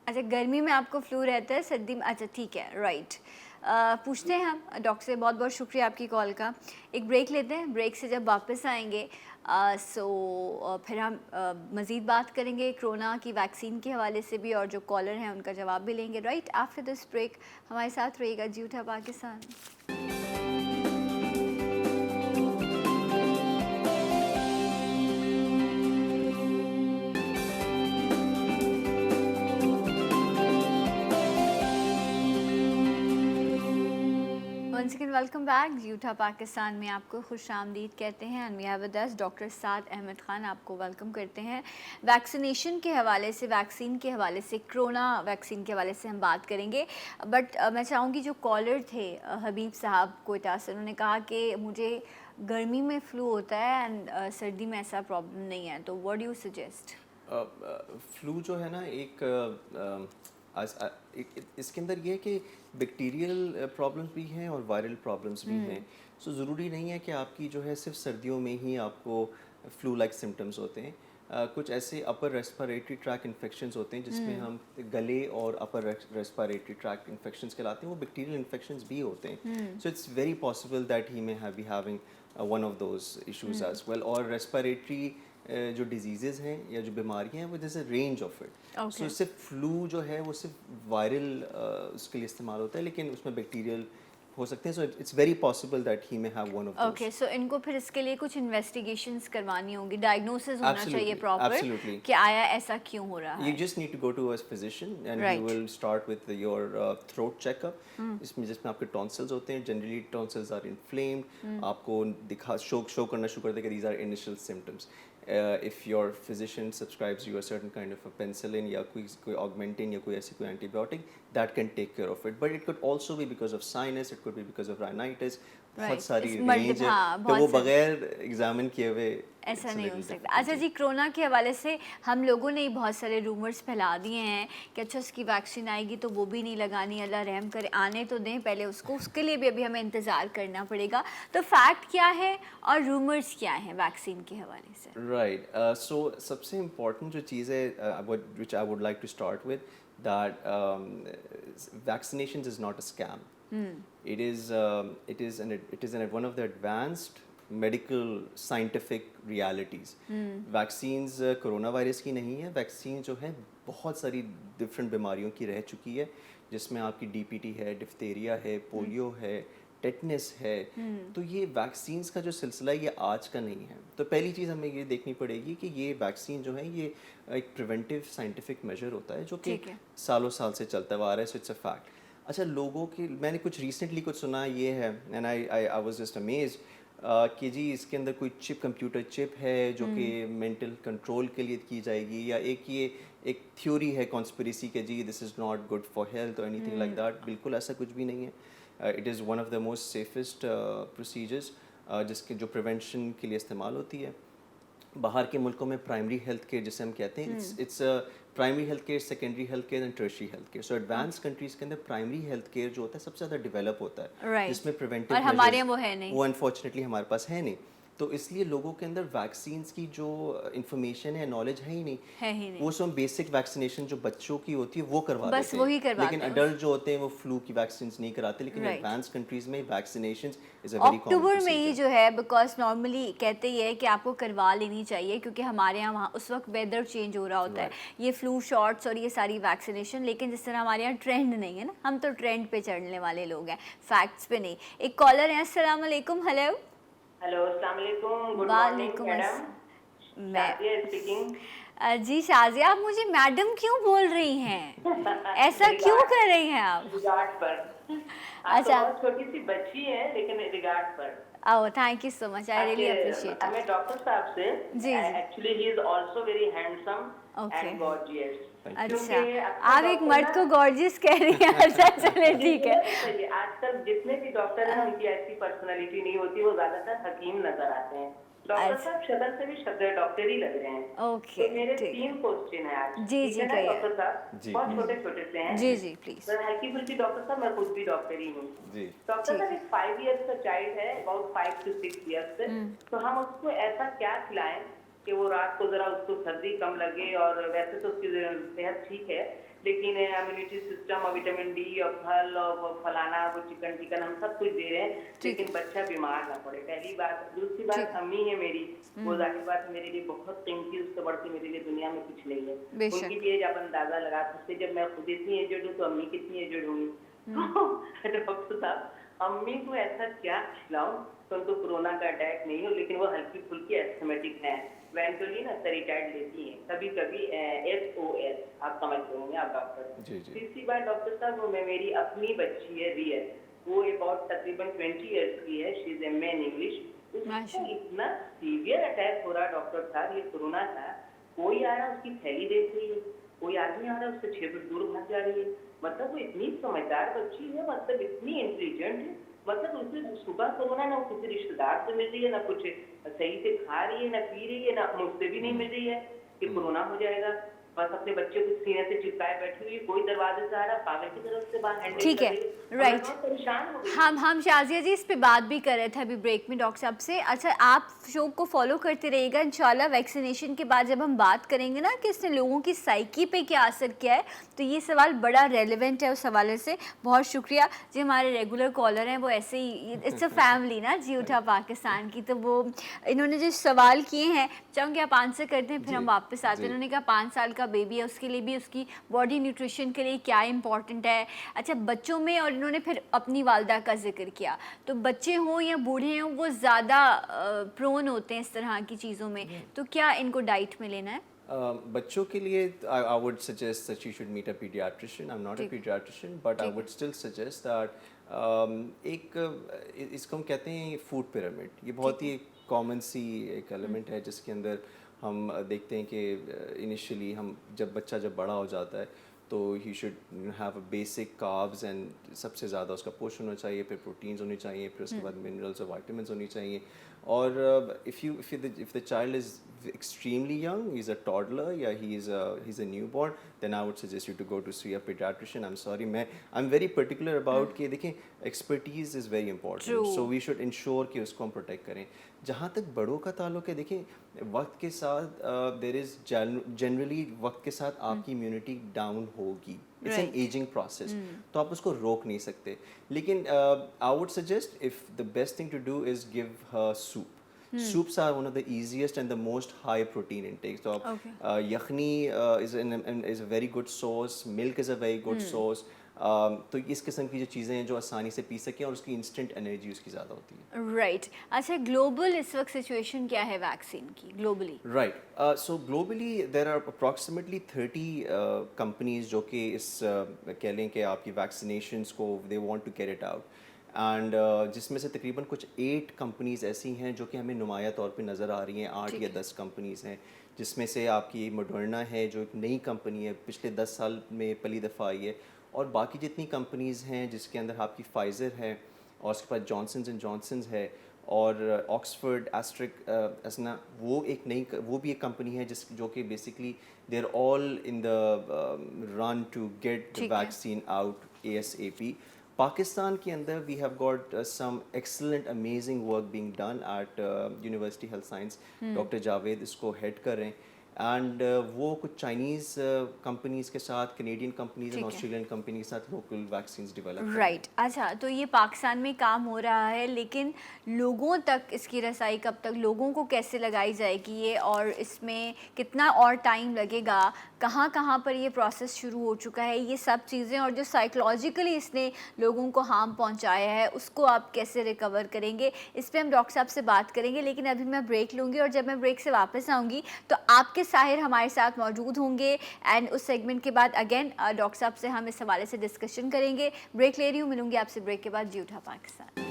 अच्छा, गर्मी में आपको फ्लू रहता है, सर्दी में, अच्छा ठीक है, राइट। पूछते हैं हम डॉक्टर से। बहुत बहुत शुक्रिया आपकी कॉल का। एक ब्रेक लेते हैं, ब्रेक से जब वापस आएंगे फिर हम मज़ीद बात करेंगे कोरोना की वैक्सीन के हवाले से भी, और जो कॉलर हैं उनका जवाब भी लेंगे। राइट आफ्टर दिस ब्रेक हमारे साथ रहिएगा जी उठा Pakistan. Once again welcome back. यूठा पाकिस्तान में आपको खुश आमदीद कहते हैं। And we have with us doctor Saad Ahmed Khan, आपको वेलकम करते हैं। वैक्सीनेशन के हवाले से, वैक्सीन के हवाले से, कोरोना वैक्सीन के हवाले से हम बात करेंगे। बट मैं चाहूँगी जो कॉलर थे हबीब साहब कोयटा से, उन्होंने कहा कि मुझे गर्मी में फ्लू होता है एंड सर्दी में ऐसा प्रॉब्लम नहीं है, तो what do you suggest? Flu जो है ना इसके अंदर ये है कि बैक्टीरियल प्रॉब्लम्स भी हैं और वायरल प्रॉब्लम्स भी हैं। सो ज़रूरी नहीं है कि आपकी जो है सिर्फ सर्दियों में ही आपको फ्लू लाइक सिम्टम्स होते हैं। कुछ ऐसे अपर रेस्पिरेटरी ट्रैक इन्फेक्शंस होते हैं जिसमें हम गले और अपर रेस्पिरेटरी ट्रैक इन्फेक्शंस कहलाते हैं, वो बैक्टीरियल इन्फेक्शंस भी होते हैं। So it's very possible that he may be having one of those issues as well. और रेस्पिरेटरी जो डिजीज़ेज हैं या जो बीमारियां हैं वो जैसे रेंज ऑफ इट। सो सिर्फ फ्लू जो है वो सिर्फ वायरल उसके लिए इस्तेमाल होता है, लेकिन उसमें बैक्टीरियल हो सकते हैं। So it's very possible that he may have one of those. Okay, so इनको फिर इसके लिए कुछ इन्वेस्टिगेशंस करवानी होंगी, डायग्नोसिस होना चाहिए प्रॉपर कि आया ऐसा क्यों हो रहा है। You just need to go to a physician and he will start with your throat checkup. जिसमें आपके tonsils होते हैं, generally tonsils are inflamed. आपको शो करना शुरू कर देगा, these are initial symptoms. If your physician prescribes you a certain kind of a penicillin या कोई augmentin या कोई ऐसी कोई antibiotic, that can take care of it. But it could also be because of sinus, it could be because of rhinitis. बहुत सारी रेंज है, तो वो बगैर एग्जामिन किए हुए ऐसा नहीं हो सकता। अच्छा जी, कोरोना के हवाले से हम लोगों ने बहुत सारे रूमर्स फैला दिए हैं कि अच्छा उसकी वैक्सीन आएगी तो वो भी नहीं लगानी, अल्लाह रहम करे, आने तो दें पहले उसको, उसके लिए भी अभी हमें इंतज़ार करना पड़ेगा। तो फैक्ट क्या है और रूमर्स क्या हैं वैक्सीन के हवाले से? राइट, सो सबसे इम्पॉर्टेंट जो चीज़ है which I would like to start with that vaccination is not a scam. It is one of the advanced medical scientific realities. Vaccines corona virus की नहीं है, वैक्सीन जो है बहुत सारी डिफरेंट बीमारियों की रह चुकी है, जिसमें आपकी DPT है, डिफ्थेरिया है, पोलियो है, टेटनस है। तो ये वैक्सीन्स का जो सिलसिला है ये आज का नहीं है। तो पहली चीज़ हमें ये देखनी पड़ेगी कि ये वैक्सीन जो है ये एक प्रिवेंटिव साइंटिफिक मेजर होता है जो कि सालों साल से चलता हुआ आ रहा है। So it's a fact. अच्छा, लोगों की मैंने कुछ रिसेंटली कुछ सुना ये है and I was just amazed कि जी इसके अंदर कोई चिप, कंप्यूटर चिप है जो कि मेंटल कंट्रोल के लिए की जाएगी, या एक थ्योरी है कॉन्स्पिरेसी के जी this is not good for health और एनीथिंग लाइक दैट। बिल्कुल ऐसा कुछ भी नहीं है। It is one of the most safest procedures जिसके जो प्रिवेंशन के लिए इस्तेमाल होती है। बाहर के मुल्कों में प्राइमरी हेल्थ केयर जिसे हम कहते हैं, its primary health care, secondary health care and tertiary health care. So advance countries के अंदर प्राइमरी हेल्थ केयर जो होता है सबसे ज़्यादा डेवलप होता है, जिसमें प्रिवेंटिव और हमारे यहाँ वो है नहीं, वो अनफॉर्चुनेटली हमारे पास है नहीं। तो इसलिए लोगों के अंदर वैक्सीन्स की जो इंफॉर्मेशन है, नॉलेज है ही नहीं। वो सब बेसिक वैक्सीनेशन जो बच्चों की होती है वो करवा देते हैं, लेकिन अडल्ट जो होते हैं वो फ्लू की वैक्सीन्स नहीं कराते। लेकिन एडवांस कंट्रीज में vaccination is a very common अक्टूबर में ही जो है, बिकॉज नॉर्मली कहते ही है कि आपको करवा लेनी चाहिए क्योंकि हमारे यहाँ वहाँ उस वक्त वेदर चेंज हो रहा होता है, ये फ्लू शॉट्स और ये सारी वैक्सीनेशन। लेकिन जिस तरह हमारे यहाँ ट्रेंड नहीं है ना, हम तो ट्रेंड पे चढ़ने वाले लोग हैं, फैक्ट्स पे नहीं। एक कॉलर है, अस्सलाम वालेकुम। हेलो अस्सलाम वालेकुम, good morning madam, Shazia speaking. जी शाजिया, आप मुझे मैडम क्यों बोल रही हैं? ऐसा क्यों कर रही हैं आप? रिगार्ड पर। अच्छा, बहुत छोटी सी बच्ची है लेकिन रिगार्ड पर। Oh, thank you so much, I really appreciate. हमें डॉक्टर साहब से जी actually he is also very handsome and gorgeous. अच्छा, आप एक मर्द को गॉर्जियस कह रही हैं? अच्छा चले ठीक है। आजकल जितने भी डॉक्टर हैं उनकी ऐसी पर्सनालिटी नहीं होती, वो ज्यादातर हकीम नजर आते हैं। डॉक्टर अच्छा। साहब शक्ल से भी शब्द डॉक्टर ही लग रहे हैं। ओके, तो मेरे ठीक। 3 क्वेश्चन है आज। जी, ठीक जी, है ना कहिए। डॉक्टर साहब? जी, बहुत छोटे-छोटे से हैं। जी, जी, प्लीज। मैं हल्की फुल्की डॉक्टर साहब, मैं खुद भी डॉक्टर ही हूँ। जी। डॉक्टर ठीक साहब है। एक 5 इयर्स का चाइल्ड है, अबाउट 5 to 6 इयर्स, तो हम उसको ऐसा क्या खिलाएं कि वो रात को जरा उसको सर्दी कम लगे, और वैसे तो उसकी सेहत ठीक है, लेकिन इम्यूनिटी सिस्टम और विटामिन डी और फल और वो फलाना वो चिकन हम सब कुछ दे रहे हैं, ठीक है। लेकिन बच्चा बीमार ना पड़े। पहली बात। दूसरी बात, ठीक। अम्मी है मेरी, वो जाहिर बात मेरे लिए बहुत कीमती, उससे बढ़ के मेरे लिए दुनिया में कुछ नहीं है। बेशक। उनकी भी एज आप अंदाजा लगा सकते, जब मैं खुद इतनी एजेड हूँ तो अम्मी कितनी एजेड होंगी। डॉक्टर साहब, अम्मी को ऐसा क्या खिलाऊं तो उनको कोरोना का अटैक नहीं हो, लेकिन वो हल्की फुल्की एस्थमेटिक है, वेंटोलिन और सेरिटाइड लेती हैं, कभी कभी SOS, आप समझ रहे होंगे, आप डॉक्टर। जी, जी। तीसरी बात डॉक्टर साहब, वो मेरी अपनी बच्ची है रियल, वो अबाउट तकरीबन 20 इयर्स की है, she is MA in English. उसको माशा। इतना सीवियर अटैक हो रहा डॉक्टर साहब, ये कोरोना था, कोई आ रहा उसकी थैली देख रही है, कोई आदमी आ रहा है उससे 6 फीट दूर भाग जा रही है। मतलब वो इतनी समझदार बच्ची है, मतलब इतनी इंटेलिजेंट है, मतलब उसे सुबह कोरोना ना वो किसी रिश्तेदार से मिल रही है, ना कुछ सही से खा रही है, ना पी रही है, ना मुझसे भी नहीं मिल रही है कि कोरोना हो जाएगा। बस अपने बच्चे को सीने से चिपकाए बैठी हुई, कोई दरवाजे से आ रहा पागल की तरफ से बाहर हैंडल ठीक कर है, रही है। और मैं राइट। बहुत परेशान हो गई। हम शाजिया जी इस पे बात भी कर रहे थे अभी ब्रेक में डॉक्टर साहब से। अच्छा, आप शो को फॉलो करते रहिएगा, इंशाल्लाह वैक्सीनेशन के बाद जब हम बात करेंगे ना कि इसने लोगों की साइकी पे क्या असर किया है, तो ये सवाल बड़ा रेलेवेंट है उस हवाले से। बहुत शुक्रिया जी, हमारे रेगुलर कॉलर हैं, वो ऐसे ही, इट्स अ फैमिली ना जी उठा पाकिस्तान की, तो वो इन्होंने जो सवाल किए हैं चाहूँगी आप आंसर करते हैं, फिर हम जी, वापस आते हैं। जी। उन्होंने कहा 5 साल का बेबी है, उसके लिए भी उसकी बॉडी न्यूट्रिशन के लिए क्या इंपॉर्टेंट है। अच्छा, बच्चों में, और इन्होंने फिर अपनी वालदा का जिक्र किया, तो बच्चे हों या बूढ़े हों वो ज़्यादा प्रोन होते हैं इस तरह की चीज़ों में, तो क्या इनको डाइट में लेना है? बच्चों के लिए I would suggest that you should meet a pediatrician. I'm not a ठीक। pediatrician, but I ठीक है। would still suggest that इसको हम कहते हैं फूड पिरामिड। ये बहुत ही कॉमन सी एक एलिमेंट है जिसके अंदर हम देखते हैं कि इनिशियली हम जब बड़ा हो जाता है तो he should have a basic carbs, and सबसे ज़्यादा उसका पोषण होना चाहिए, फिर प्रोटीन्स होनी चाहिए, फिर उसके बाद मिनरल्स और वाइटामिन होनी चाहिए। और if the child is extremely young, he's a toddler, yeah, he's a newborn, then I would suggest you to go to see a pediatrician. I'm sorry, I'm very particular about कि देखें, expertise is very important, True. so we should ensure कि उसको हम प्रोटेक्ट करें। जहाँ तक बड़ों का ताल्लुक है, देखें, वक्त के साथ there is generally वक्त के साथ आपकी इम्यूनिटी डाउन होगी। It's an Right. aging process, तो आप उसको रोक नहीं सकते। लेकिन I would suggest, if the best thing to do is give her soup. Soups are one of the easiest and the most high protein intakes. So Okay. yakhni is a very good source. Milk is a very good source. तो इस किस्म की जो चीज़ें हैं जो आसानी से पी सकें और उसकी इंस्टेंट एनर्जी उसकी ज़्यादा होती है। राइट। अच्छा, ग्लोबल इस वक्त सिचुएशन क्या है वैक्सीन की globally? Right. So globally there are approximately 30 companies जो कि इस कह लें कि आपकी vaccinations को they want to get it out. And जिसमें से तकरीबन कुछ 8 कंपनीज़ ऐसी हैं जो कि हमें नुमाया तौर पे नज़र आ रही हैं। 8 या 10 कंपनीज़ हैं जिसमें से आपकी मॉडर्ना है जो एक नई कंपनी है, पिछले 10 साल में पहली दफ़ा आई है, और बाकी जितनी कंपनीज़ हैं जिसके अंदर आपकी फाइज़र है, और उसके बाद जॉनसन्स एंड जॉनसन्स है, और ऑक्सफोर्ड एस्ट्रिक वो भी एक कंपनी है जो कि basically they are all in the run to get the ठीक है। Vaccine out ASAP. पाकिस्तान के अंदर we have got some excellent amazing work being done at university health science. Doctor Javed इसको हेड कर रहे हैं, एंड वो कुछ चाइनीज़ कंपनीज़ के साथ, कैनेडियन कंपनीज़ एंड ठीक है। ऑस्ट्रेलियन कंपनी के साथ लोकल वैक्सीन्स डेवलप राइट। अच्छा, तो ये पाकिस्तान में काम हो रहा है, लेकिन लोगों तक इसकी रसाई कब तक, लोगों को कैसे लगाई जाएगी ये, और इसमें कितना और टाइम लगेगा, कहाँ पर ये प्रोसेस शुरू हो चुका है, ये सब चीज़ें, और जो साइकोलॉजिकली इसने लोगों को हार्म पहुंचाया है उसको आप कैसे रिकवर करेंगे, इस पे हम डॉक्टर साहब से बात करेंगे। लेकिन अभी मैं ब्रेक लूँगी, और जब मैं ब्रेक से वापस आऊँगी तो आपके साहिर हमारे साथ मौजूद होंगे, एंड उस सेगमेंट के बाद अगेन डॉक्टर साहब से हम इस हवाले से डिस्कशन करेंगे। ब्रेक ले रही हूँ, मिलूंगी आपसे ब्रेक के बाद। जी उठा Pakistan.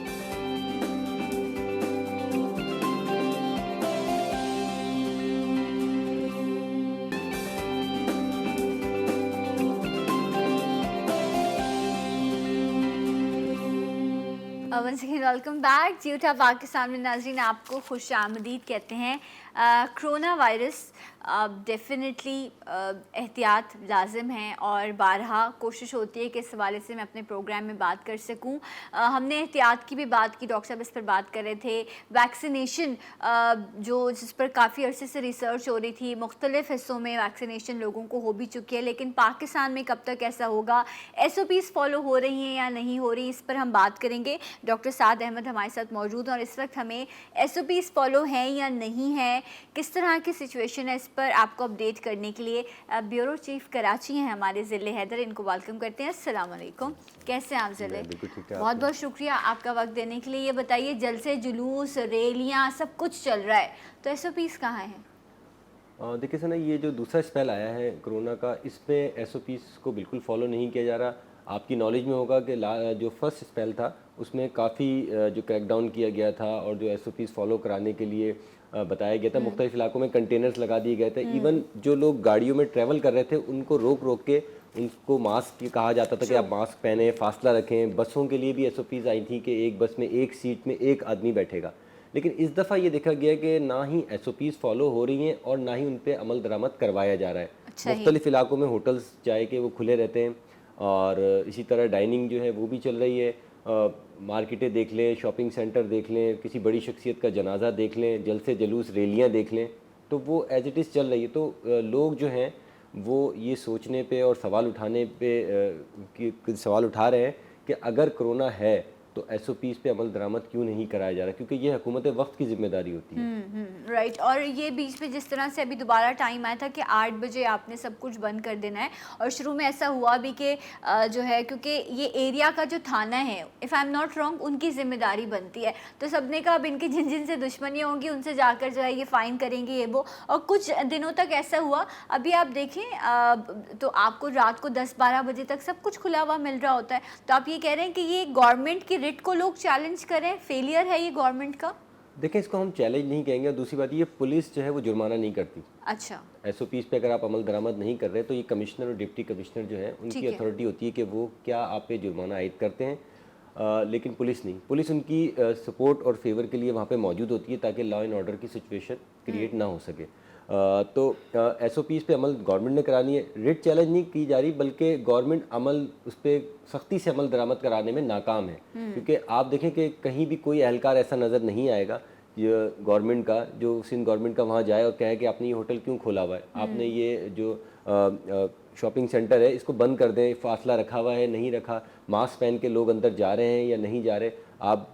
Once again welcome back. जी उठा पाकिस्तान में नाज़रीन आपको खुश आमदीद कहते हैं। कोरोना वायरस डेफिनेटली एहतियात लाजिम है और बारहा कोशिश होती है कि इस हवाले से मैं अपने प्रोग्राम में बात कर सकूं। हमने एहतियात की भी बात की, डॉक्टर साहब इस पर बात कर रहे थे। वैक्सीनेशन जिस पर काफ़ी अरसे से रिसर्च हो रही थी, मुख्तलिफ़ हिस्सों में वैक्सीनेशन लोगों को हो भी चुकी है, लेकिन पाकिस्तान में कब तक ऐसा होगा, SOPs फॉलो हो रही हैं या नहीं हो रही, इस पर हम बात करेंगे। डॉक्टर साद अहमद हमारे साथ मौजूद हैं और इस वक्त हमें SOPs फॉलो हैं या नहीं है, किस तरह की सिचुएशन है, इस पर आपको अपडेट करने के लिए ब्यूरो चीफ कराची हैं हमारे ज़िले हैदर, इनको वेलकम करते हैं। अस्सलाम वालेकुम, कैसे हैं आप ज़िले? बहुत बहुत शुक्रिया आपका वक्त देने के लिए। ये बताइए, जलसे जुलूस रैलियाँ सब कुछ चल रहा है, तो SOPs कहाँ हैं? देखिए सर, ये जो दूसरा स्पेल आया है कोरोना का, इसमें SOPs को बिल्कुल फॉलो नहीं किया जा रहा। आपकी नॉलेज में होगा कि जो फर्स्ट स्पेल था उसमें काफ़ी जो क्रैकडाउन किया गया था और जो SOPs फॉलो कराने के लिए बताया गया था। मुख्तलिफ इलाकों में कंटेनर्स लगा दिए गए थे। इवन जो लोग गाड़ियों में ट्रैवल कर रहे थे उनको रोक रोक के उनको मास्क कहा जाता था कि आप मास्क पहने, फासला रखें। बसों के लिए भी SOPs आई थी कि एक बस में एक सीट में एक आदमी बैठेगा। लेकिन इस दफ़ा ये देखा गया कि ना ही SOPs फॉलो हो रही हैं और ना ही उन पर अमल दरामद करवाया जा रहा है। मुख्तलिफ इलाकों में होटल्स चाहे कि वो खुले रहते हैं और इसी तरह डाइनिंग जो है वो भी चल रही है। मार्केटें देख लें, शॉपिंग सेंटर देख लें, किसी बड़ी शख्सियत का जनाजा देख लें, जलसे जुलूस रैलियाँ देख लें, तो वो एज इट इज़ चल रही है। तो लोग जो हैं वो ये सोचने पे और सवाल उठाने पे सवाल उठा रहे हैं कि अगर कोरोना है तो SOPs पे अमल दरामद क्यों नहीं कराया जा रहा, क्योंकि ये हुकूमत वक्त की जिम्मेदारी होती है। राइट। और ये बीच में जिस तरह से अभी दोबारा टाइम आया था कि 8 बजे आपने सब कुछ बंद कर देना है, और शुरू में ऐसा हुआ भी कि जो है, क्योंकि ये एरिया का जो थाना है, if I am not wrong, उनकी जिम्मेदारी बनती है, तो सबने कहा अब इनकी जिन जिन से दुश्मनियाँ होंगी उनसे जाकर जो है ये फ़ाइन करेंगे ये वो। और कुछ दिनों तक ऐसा हुआ। अभी आप देखें तो आपको रात को 10-12 बजे तक सब कुछ खुला हुआ मिल रहा होता है। तो आप ये कह रहे हैं कि ये गवर्नमेंट की रिट को लोग चैलेंज करें, फेलियर है ये गवर्नमेंट का? देखें, इसको हम चैलेंज नहीं कहेंगे। और दूसरी बात, ये पुलिस जो है वो जुर्माना नहीं करती। अच्छा। SOPs पे अगर आप अमल दरामद नहीं कर रहे तो ये कमिश्नर और डिप्टी कमिश्नर जो है उनकी अथॉरिटी होती है कि वो क्या आप पे जुर्माना आयद करते हैं। लेकिन पुलिस नहीं। पुलिस उनकी सपोर्ट और फेवर के लिए वहाँ पे मौजूद होती है ताकि लॉ एंड ऑर्डर की सिचुएशन क्रिएट ना हो सके। तो SOPs पे अमल गवर्नमेंट ने करानी है। रिट चैलेंज नहीं की जा रही, बल्कि गवर्नमेंट अमल उस पर सख्ती से अमल दरामद कराने में नाकाम है। क्योंकि आप देखें कि कहीं भी कोई एहलकार ऐसा नज़र नहीं आएगा ये गवर्नमेंट का जो सिंध गवर्नमेंट का वहाँ जाए और कहे कि आपने ये होटल क्यों खोला हुआ है, आपने ये जो शॉपिंग सेंटर है इसको बंद कर दें, फासला रखा हुआ है नहीं रखा, मास्क पहन के लोग अंदर जा रहे हैं या नहीं जा रहे। आप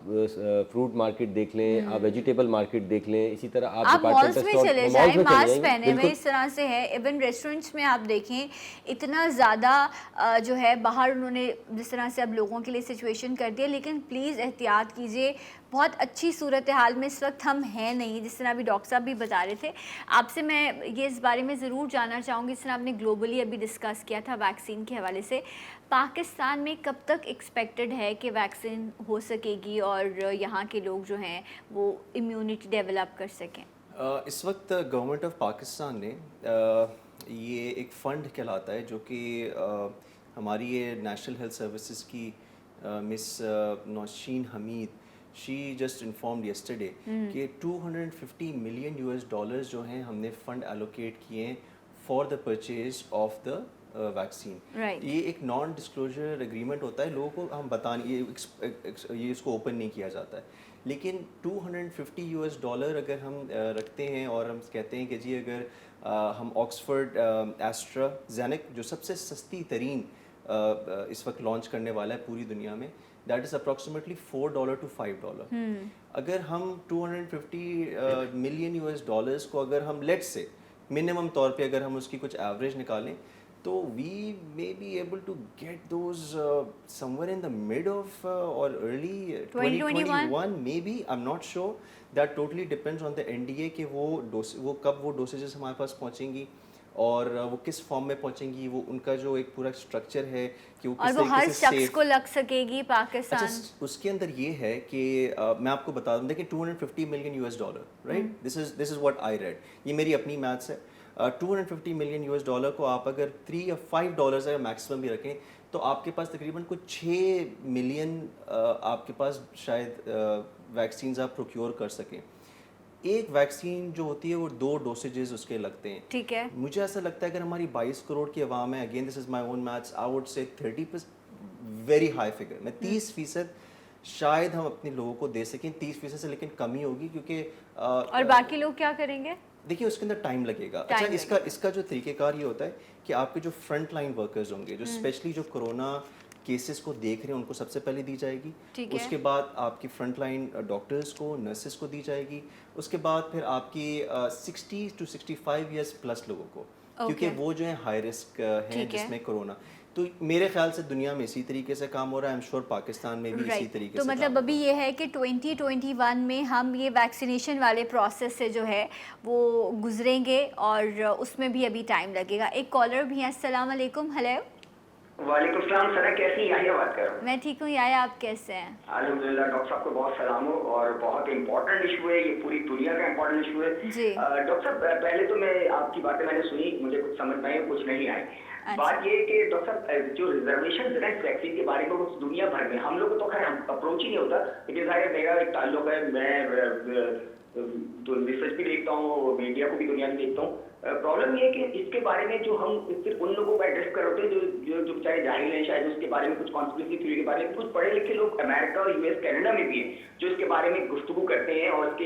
फ्रूट मार्केट देख लें, आप वेजिटेबल मार्केट देख लें, इसी तरह आप मॉल्स में चले जाएं, मास्क पहने हुए इस तरह से है। इवन रेस्टोरेंट्स में आप देखें इतना ज़्यादा जो है बाहर उन्होंने जिस तरह से अब लोगों के लिए सिचुएशन कर दिया। लेकिन प्लीज़ एहतियात कीजिए, बहुत अच्छी सूरत हाल में इस वक्त हम हैं नहीं, जिस तरह अभी डॉक्टर साहब भी बता रहे थे। आपसे मैं ये इस बारे में ज़रूर जानना चाहूँगी, जिस तरह आपने ग्लोबली अभी डिस्कस किया था वैक्सीन के हवाले से, पाकिस्तान में कब तक एक्सपेक्टेड है कि वैक्सीन हो सकेगी और यहाँ के लोग जो हैं वो इम्यूनिटी डेवलप कर सकें? इस वक्त गवर्नमेंट ऑफ पाकिस्तान ने ये एक फ़ंड कहलाता है जो कि हमारी ये नेशनल हेल्थ सर्विसेज की miss Nausheen Hameed, she just informed yesterday कि $250 मिलियन जो हैं हमने फ़ंड एलोकेट किए हैं for the purchase of the vaccine. ये एक नॉन डिस्क्लोजर एग्रीमेंट होता है, लोगों को हम बताने ये इसको ओपन नहीं किया जाता है। लेकिन $250 अगर हम रखते हैं और हम कहते हैं कि जी अगर हम ऑक्सफोर्ड एस्ट्राजेनेका जो सबसे सस्ती तरीन इस वक्त लॉन्च करने वाला है पूरी दुनिया में, दैट इज़ अप्रॉक्सीमेटली $4 to $5। अगर हम $250 मिलियन को अगर हम लेट से मिनिमम तौर पे अगर हम उसकी कुछ एवरेज निकालें तो we may be able to get those somewhere in the mid of or early 2021 maybe, I'm not sure, that totally depends on the NDA कि वो कब वो डोसेजेस हमारे पास पहुंचेंगी और वो किस फॉर्म में पहुंचेंगी, वो उनका जो एक पूरा स्ट्रक्चर है कि वो किस तरीके से हर शख्स को लग सकेगी पाकिस्तान। अच्छा, उसके अंदर ये है कि मैं आपको बता दूं, देखिए $250 million, right, this is what I read, ये मेरी अपनी मैथ्स है। $250 मिलियन US को आप अगर $3 या $5 अगर मैक्सिमम भी रखें तो आपके पास तकरीबन कुछ 6 मिलियन आपके पास शायद वैक्सीन आप प्रोक्योर कर सकें। एक वैक्सीन जो होती है वो 2 डोसेजेस उसके लगते हैं। ठीक है। मुझे ऐसा लगता है अगर हमारी 22 करोड़ की आवाम है, again this is my own maths, I would से 30% वेरी हाई फिगर, मैं 30% शायद हम अपने लोगों को दे सकें, 30% से लेकिन कम ही होगी क्योंकि और बाकी लोग क्या करेंगे? देखिए उसके अंदर टाइम लगेगा। अच्छा, इसका जो तरीक़ेकार ये होता है कि आपके जो फ्रंट लाइन वर्कर्स होंगे, जो स्पेशली जो कोरोना केसेस को देख रहे हैं, उनको सबसे पहले दी जाएगी। ठीक है। उसके बाद आपकी फ्रंट लाइन डॉक्टर्स को, नर्सेस को दी जाएगी। उसके बाद फिर आपकी 60 to 65 ईयर्स प्लस लोगों को, क्योंकि वो जो है हाई रिस्क हैं जिसमें कोरोना। तो मेरे ख्याल से दुनिया में इसी तरीके से काम हो रहा है, आई एम श्योर पाकिस्तान में भी इसी तरीके तो से मतलब काम अभी ये है कि 2021 में हम ये वैक्सीनेशन वाले प्रोसेस से जो है वो गुजरेंगे और उसमें भी अभी टाइम लगेगा। एक कॉलर भी है। अस्सलाम वालेकुम। हेलो। वालेकुम सलाम सर, कैसी हैं? याहिया बात कर रहा हूँ। मैं ठीक हूँ याया, आप कैसे हैं? अल्हम्दुलिल्लाह, डॉक्टर साहब को बहुत सलाम हो और बहुत इम्पोर्टेंट इशू है ये, पूरी दुनिया का इम्पोर्टेंट इशू है जी। डॉक्टर साहब, पहले तो मैं आपकी बातें मैंने सुनी, मुझे कुछ समझ में आई, कुछ नहीं आई। बात ये है कि डॉक्टर साहब जो रिजर्वेशन है वैक्सीन के बारे में उस दुनिया भर में हम लोग को तो खैर अप्रोच ही नहीं होता, लेकिन जाहिर मेरा एक ताल्लुक है, मैं तो रिसर्च भी देखता हूँ, मीडिया को भी दुनिया में देखता हूँ। प्रॉब्लम ये है कि इसके बारे में जो हम सिर्फ उन लोगों को एड्रेस कर होते हैं जो बेचारे जाहिल हैं, शायद उसके बारे में कुछ कॉन्स्पिरेसी थ्योरी के बारे में, कुछ पढ़े लिखे लोग अमेरिका और यूएस कनाडा में भी हैं जो इसके बारे में गुफ्तगू करते हैं और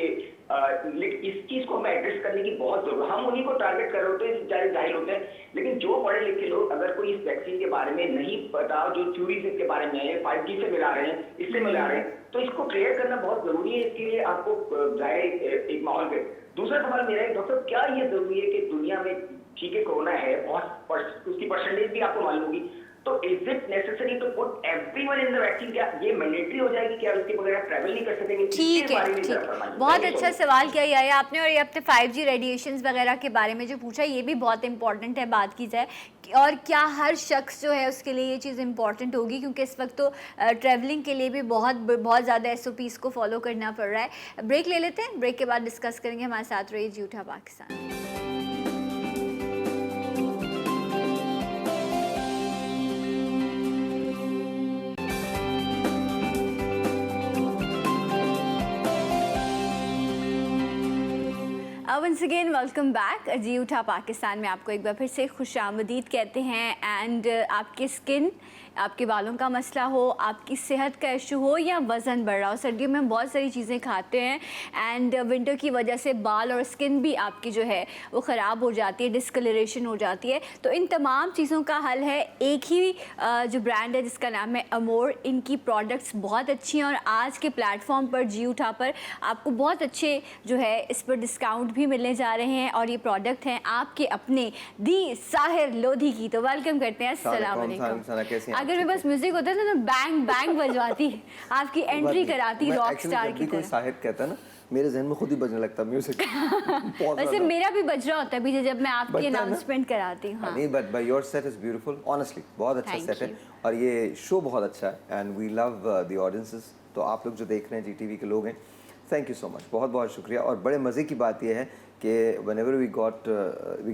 इस चीज को हमें एड्रेस करने की बहुत जरूरत है। हम उन्हीं को टारगेट कर रहे होते हैं जो जाहिल होते हैं, लेकिन जो पढ़े लिखे लोग अगर कोई इस वैक्सीन के बारे में नहीं पता, जो थ्योरीज इसके बारे में है, 5G से मिला रहे हैं, इससे मिला रहे हैं, तो इसको क्लियर करना बहुत जरूरी है। इसके लिए आपको जाहिर एक माहौल पे। दूसरा सवाल मेरा है डॉक्टर, क्या ये जरूरी है कि दुनिया में ठीक है कोरोना है, बहुत उसकी परसेंटेज भी आपको मालूम होगी, तो is it necessary to put everyone in the vaccine? क्या ये मैंडेटरी हो जाएगी? क्या उसके बगैर आप ट्रैवल नहीं कर सकेंगे? ठीक है, ठीक। बहुत अच्छा सवाल किया याया आपने। और ये अपने 5G रेडिएशंस वगैरह के बारे में जो पूछा, ये भी बहुत इंपॉर्टेंट है बात की जाए। और क्या हर शख्स जो है उसके लिए ये चीज़ इंपॉर्टेंट होगी, क्योंकि इस वक्त तो ट्रैवलिंग के लिए भी बहुत ज़्यादा SOPs को फॉलो करना पड़ रहा है। ब्रेक ले लेते हैं, ब्रेक के बाद डिस्कस करेंगे। हमारे साथ रहिए जी उठा Pakistan. Once again welcome back. जी उठा पाकिस्तान में आपको एक बार फिर से खुशामदीद कहते हैं। एंड आपकी स्किन, आपके बालों का मसला हो, आपकी सेहत का इशू हो या वज़न बढ़ रहा हो, सर्दियों में हम बहुत सारी चीज़ें खाते हैं एंड विंटर की वजह से बाल और स्किन भी आपकी जो है वो ख़राब हो जाती है, डिस्कलरेशन हो जाती है। तो इन तमाम चीज़ों का हल है एक ही जो ब्रांड है जिसका नाम है अमोर। इनकी प्रोडक्ट्स बहुत अच्छी हैं और आज के प्लेटफॉर्म पर जी उठा पर आपको बहुत अच्छे जो है इस पर डिस्काउंट भी मिलने जा रहे हैं। और ये प्रोडक्ट हैं आपके अपने दी साहिर लोधी की। तो वेलकम करते हैं। अस्सलाम वालेकुम। अगर मैं बस म्यूजिक होता था ना, बैंग बैंग बजवाती, आपकी एंट्री कराती रॉक स्टार की तरह। साहिर कहता है ना, मेरे जहन में खुद ही बजने लगता म्यूजिक। वैसे मेरा भी बज रहा होता है पीछे जब मैं आपकी अनाउंसमेंट कराती हूँ। नहीं, but your set is beautiful, honestly बहुत अच्छा सेट है और ये शो बहुत अच्छा है and we love the audiences. तो आप लोग जो देख रहे हैं GTV के लोग हैं, थैंक यू सो मच, बहुत बहुत शुक्रिया। और बड़े मज़े की बात यह है कि whenever we